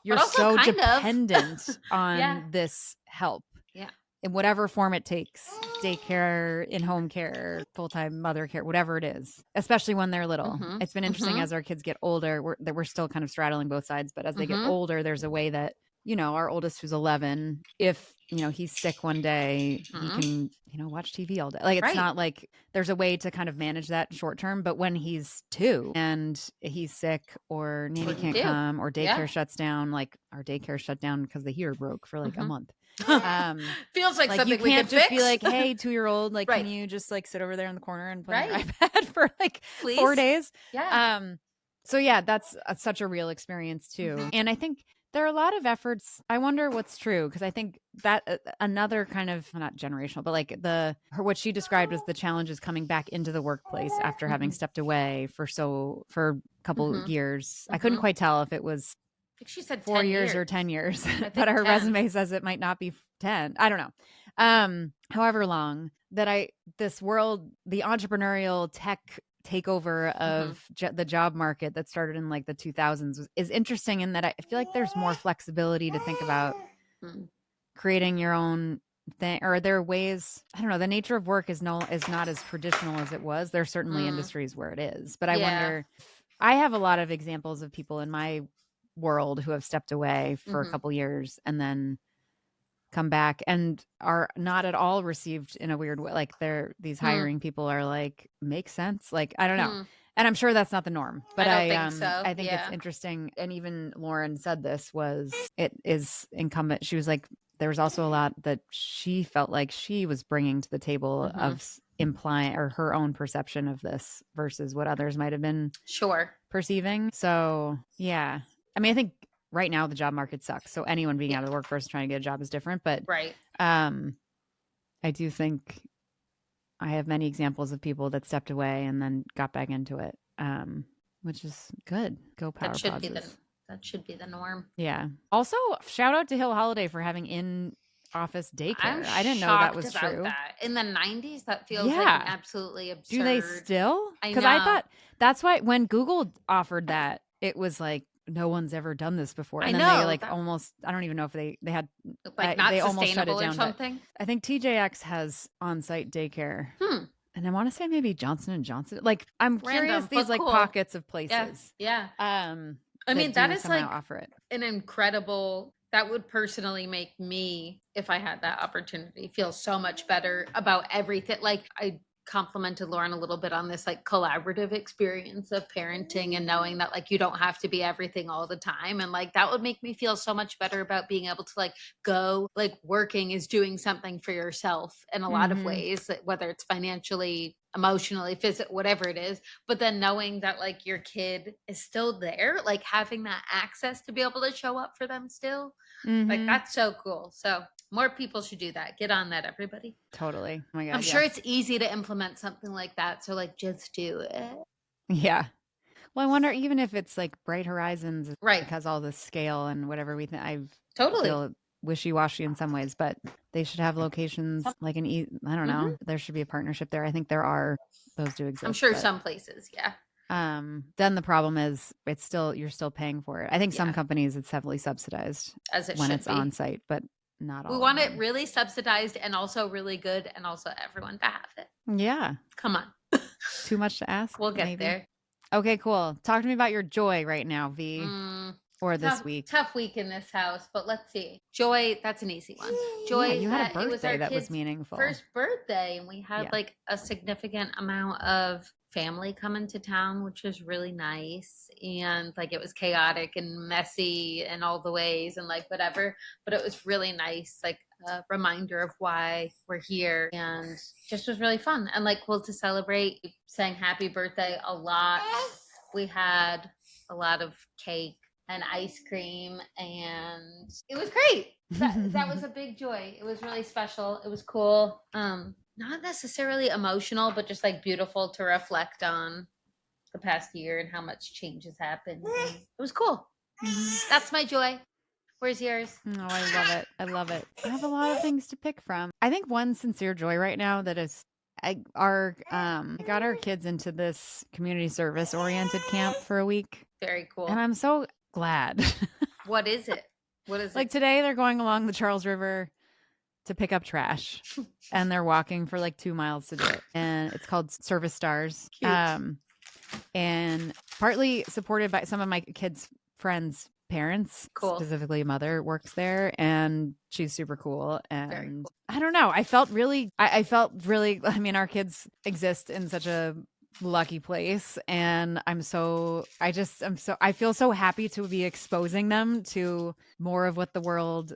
you're so dependent on this help. Yeah. In whatever form it takes, daycare, in-home care, full-time mother care, whatever it is, especially when they're little. It's been interesting as our kids get older, we're still kind of straddling both sides, but as they get older, there's a way that, you know, our oldest, who's 11, if, you know, he's sick one day, he can, you know, watch TV all day. Like, it's not like there's a way to kind of manage that short term, but when he's 2 and he's sick or nanny can't come or daycare shuts down, like our daycare shut down because the heater broke for like a month. Feels like something you can't just fix. Be like, hey, 2-year-old, like, can you just like sit over there in the corner and play your iPad for like 4 days? So yeah, that's such a real experience too. And I think there are a lot of efforts. I wonder what's true, because I think that another kind of, not generational, but like what she described as the challenges coming back into the workplace after having stepped away for a couple years. I couldn't quite tell if it was, I think she said 4 years or 10 years, but her resume says it might not be 10. I don't know. however long that this world, the entrepreneurial tech takeover of the job market that started in like the 2000s is interesting in that I feel like there's more flexibility to think about creating your own thing, or there are ways, I don't know, the nature of work is not as traditional as it was. There are certainly industries where it is, but I wonder, I have a lot of examples of people in my world who have stepped away for a couple years and then come back and are not at all received in a weird way. Like these hiring people are like, makes sense. Like, I don't know. And I'm sure that's not the norm, but I don't think so. I think it's interesting. And even Lauren said this it is incumbent. She was like, there was also a lot that she felt like she was bringing to the table of implying or her own perception of this versus what others might have been perceiving. So yeah, I mean, I think right now the job market sucks. So anyone being out of the workforce and trying to get a job is different. But I do think I have many examples of people that stepped away and then got back into it, which is good. Go power pauses. That should be the norm. Yeah. Also, shout out to Hill Holliday for having in-office daycare. I didn't know that was true. That. In the 90s, that feels like an absolutely absurd. Do they still? Because I thought that's why when Google offered that, it was like, no one's ever done this before. And then they like almost, I don't even know if they had, like not they almost shut it sustainable down, or something. I think TJX has on-site daycare. And I want to say maybe Johnson & Johnson. Like, I'm curious, these like pockets of places. Yeah. I mean, that is like offer it. an incredible, that would personally make me, if I had that opportunity, feel so much better about everything. Like I complimented Lauren a little bit on this like collaborative experience of parenting and knowing that like you don't have to be everything all the time, and like that would make me feel so much better about being able to like go, like working is doing something for yourself in a lot of ways, whether it's financially, emotionally, physically, whatever it is, but then knowing that like your kid is still there, like having that access to be able to show up for them still, like that's so cool. So more people should do that. Get on that, everybody. Totally. Oh my God, I'm sure it's easy to implement something like that. So like, just do it. Yeah. Well, I wonder even if it's like Bright Horizons, right? Because all the scale and whatever we think, I feel wishy-washy in some ways, but they should have locations like I don't know. There should be a partnership there. I think there are. Those do exist. I'm sure some places, then the problem is you're still paying for it. I think some companies it's heavily subsidized as it when should it's be on site, but not all. We want it really subsidized and also really good, and also everyone to have it. Yeah. Come on. Too much to ask? We'll get there. Okay, cool. Talk to me about your joy right now, V. Or this week. Tough week in this house, but let's see. Joy, that's an easy one. Joy, you had a birthday that was meaningful. First birthday, and we had like a significant amount of family coming to town, which was really nice. And like it was chaotic and messy in all the ways and like whatever, but it was really nice, like a reminder of why we're here, and just was really fun and like cool to celebrate. We sang happy birthday a lot. We had a lot of cake and ice cream, and it was great. That was a big joy. It was really special. It was cool. Not necessarily emotional, but just like beautiful to reflect on the past year and how much change has happened. And it was cool. That's my joy. Where's yours? Oh, I love it. I love it. I have a lot of things to pick from. I think one sincere joy right now that is I got our kids into this community service oriented camp for a week. Very cool. And I'm so glad. What is it? What is it? Like today they're going along the Charles River to pick up trash and they're walking for like 2 miles to do it. And it's called Service Stars. Cute. And partly supported by some of my kids' friends' parents, specifically a mother works there, and she's super cool. And cool. I don't know, I felt really, I mean, our kids exist in such a lucky place, and I feel so happy to be exposing them to more of what the world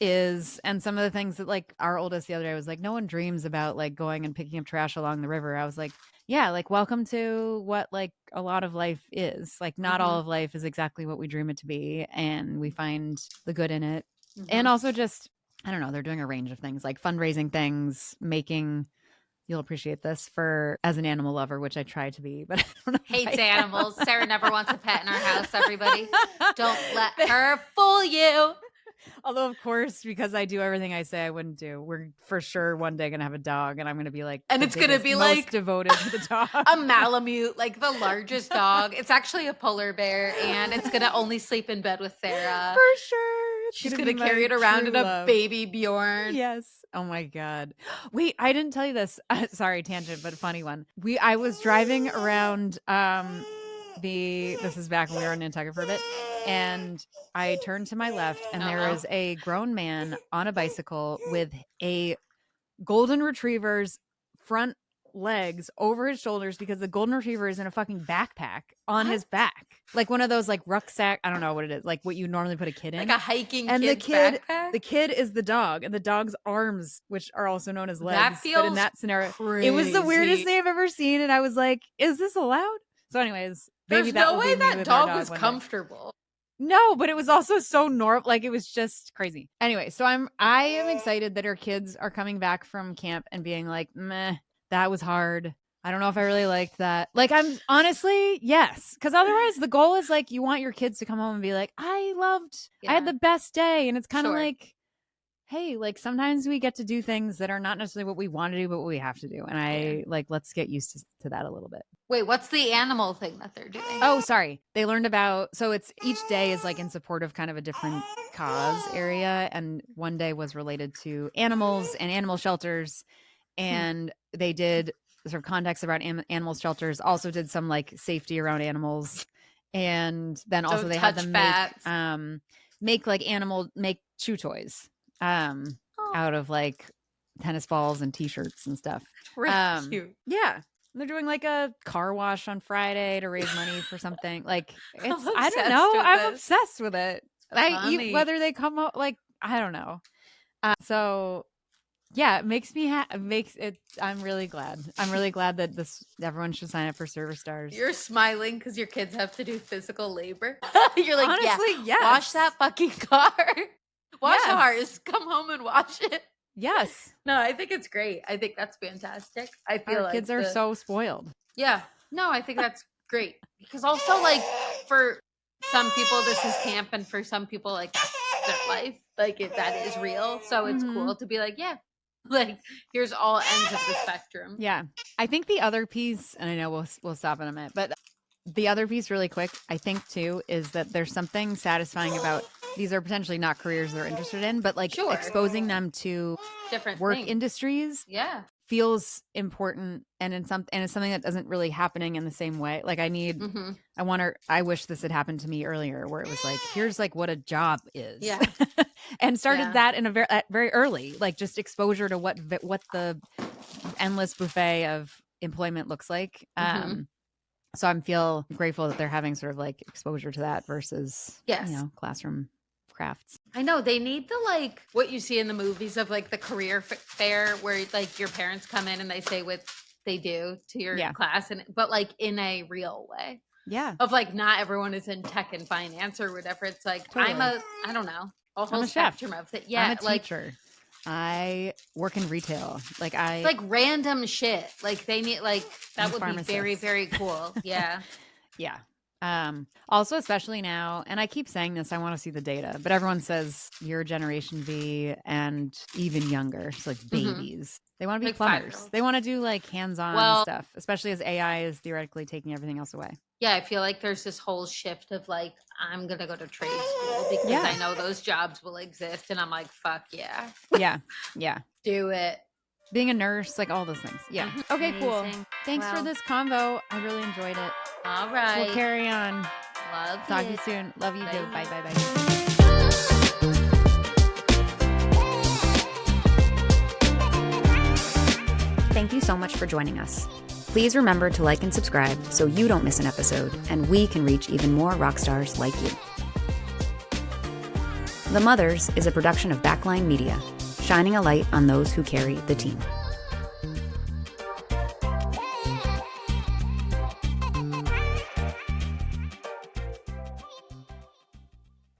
is. And some of the things that like our oldest the other day was like, no one dreams about like going and picking up trash along the river. I was like, yeah, like welcome to what like a lot of life is. Like not all of life is exactly what we dream it to be, and we find the good in it. And also just, I don't know, they're doing a range of things like fundraising things, making, you'll appreciate this, for as an animal lover, which I try to be, but I don't know. Hates animals. Sarah never wants a pet in our house, everybody. Don't let her fool you. Although, of course, because I do everything I say I wouldn't do, we're for sure one day going to have a dog, and I'm going to be like, and it's going to be like devoted to the dog. A Malamute, like the largest dog. It's actually a polar bear, and it's going to only sleep in bed with Sarah. For sure. She's going to carry it around in a baby Bjorn. Yes. Oh my God. Wait, I didn't tell you this. Sorry, tangent, but funny one. I was driving around this is back when we were in Nantucket for a bit, and I turned to my left, and there is a grown man on a bicycle with a golden retriever's front legs over his shoulders, because the golden retriever is in a fucking backpack on his back, like one of those like rucksack, I don't know what it is, like what you normally put a kid in, like a hiking and backpack? The kid is the dog, and the dog's arms, which are also known as legs, that feels but in that scenario crazy. It was the weirdest thing I've ever seen, and I was like, is this allowed? So anyways, there's no way that dog was comfortable. No, but it was also so normal. Like, it was just crazy. Anyway, so I am excited that her kids are coming back from camp and being like, meh, that was hard. I don't know if I really liked that. Like, I'm honestly, yes. Because otherwise the goal is like, you want your kids to come home and be like, I had the best day. And it's kind of like, hey, like sometimes we get to do things that are not necessarily what we want to do, but what we have to do. And let's get used to that a little bit. Wait, what's the animal thing that they're doing? Oh, sorry. They learned about, so it's each day is like in support of kind of a different cause area. And one day was related to animals and animal shelters. And they did sort of context around animal shelters, also did some like safety around animals. And then also they had them make chew toys out of like tennis balls and t-shirts and stuff. Really cute. Yeah. They're doing like a car wash on Friday to raise money for something. Like, it's, I don't know. I'm obsessed with it. Whether they come out, like, I don't know. So yeah, it makes me I'm really glad. I'm really glad that everyone should sign up for Service Stars. You're smiling because your kids have to do physical labor. You're like, honestly, yes. Wash that fucking car. Wash ours. Come home and wash it. Yes. No, I think it's great. I think that's fantastic. I feel like kids are so spoiled. Yeah. No, I think that's great. Because also, like, for some people, this is camp, and for some people, like, that's their life. Like, that is real. So it's cool to be like, yeah, like, here's all ends of the spectrum. Yeah. I think the other piece, and I know we'll stop in a minute, but the other piece really quick, I think too, is that there's something satisfying about, these are potentially not careers they're interested in, but like exposing them to different work industries feels important, and it's something that isn't really happening in the same way. Like I wish this had happened to me earlier, where it was like, here's like what a job is. Yeah. And started that in very early, like just exposure to what the endless buffet of employment looks like. So I feel grateful that they're having sort of like exposure to that versus classroom crafts. I know they need the, like, what you see in the movies of like the career fair where like your parents come in and they say what they do to your class, but like in a real way. Yeah. Of like, not everyone is in tech and finance or whatever. It's like, I don't know, a whole spectrum of it. Yeah. I'm a teacher. I work in retail. Like random shit. Like they need, like, that would be very, very cool. Yeah. Yeah. Also, especially now, and I keep saying this, I want to see the data, but everyone says your generation V and even younger, so like babies, they want to be like plumbers. They want to do like hands-on stuff, especially as AI is theoretically taking everything else away. Yeah, I feel like there's this whole shift of like, I'm going to go to trade school because I know those jobs will exist. And I'm like, fuck yeah. Yeah. Yeah. Do it. Being a nurse, like all those things. Yeah. Okay, amazing. Cool. Thanks for this convo. I really enjoyed it. All right. We'll carry on. Talk to you soon. Love you too. Bye. Thank you so much for joining us. Please remember to like and subscribe so you don't miss an episode and we can reach even more rock stars like you. The Mothers is a production of Backline Media, shining a light on those who carry the team.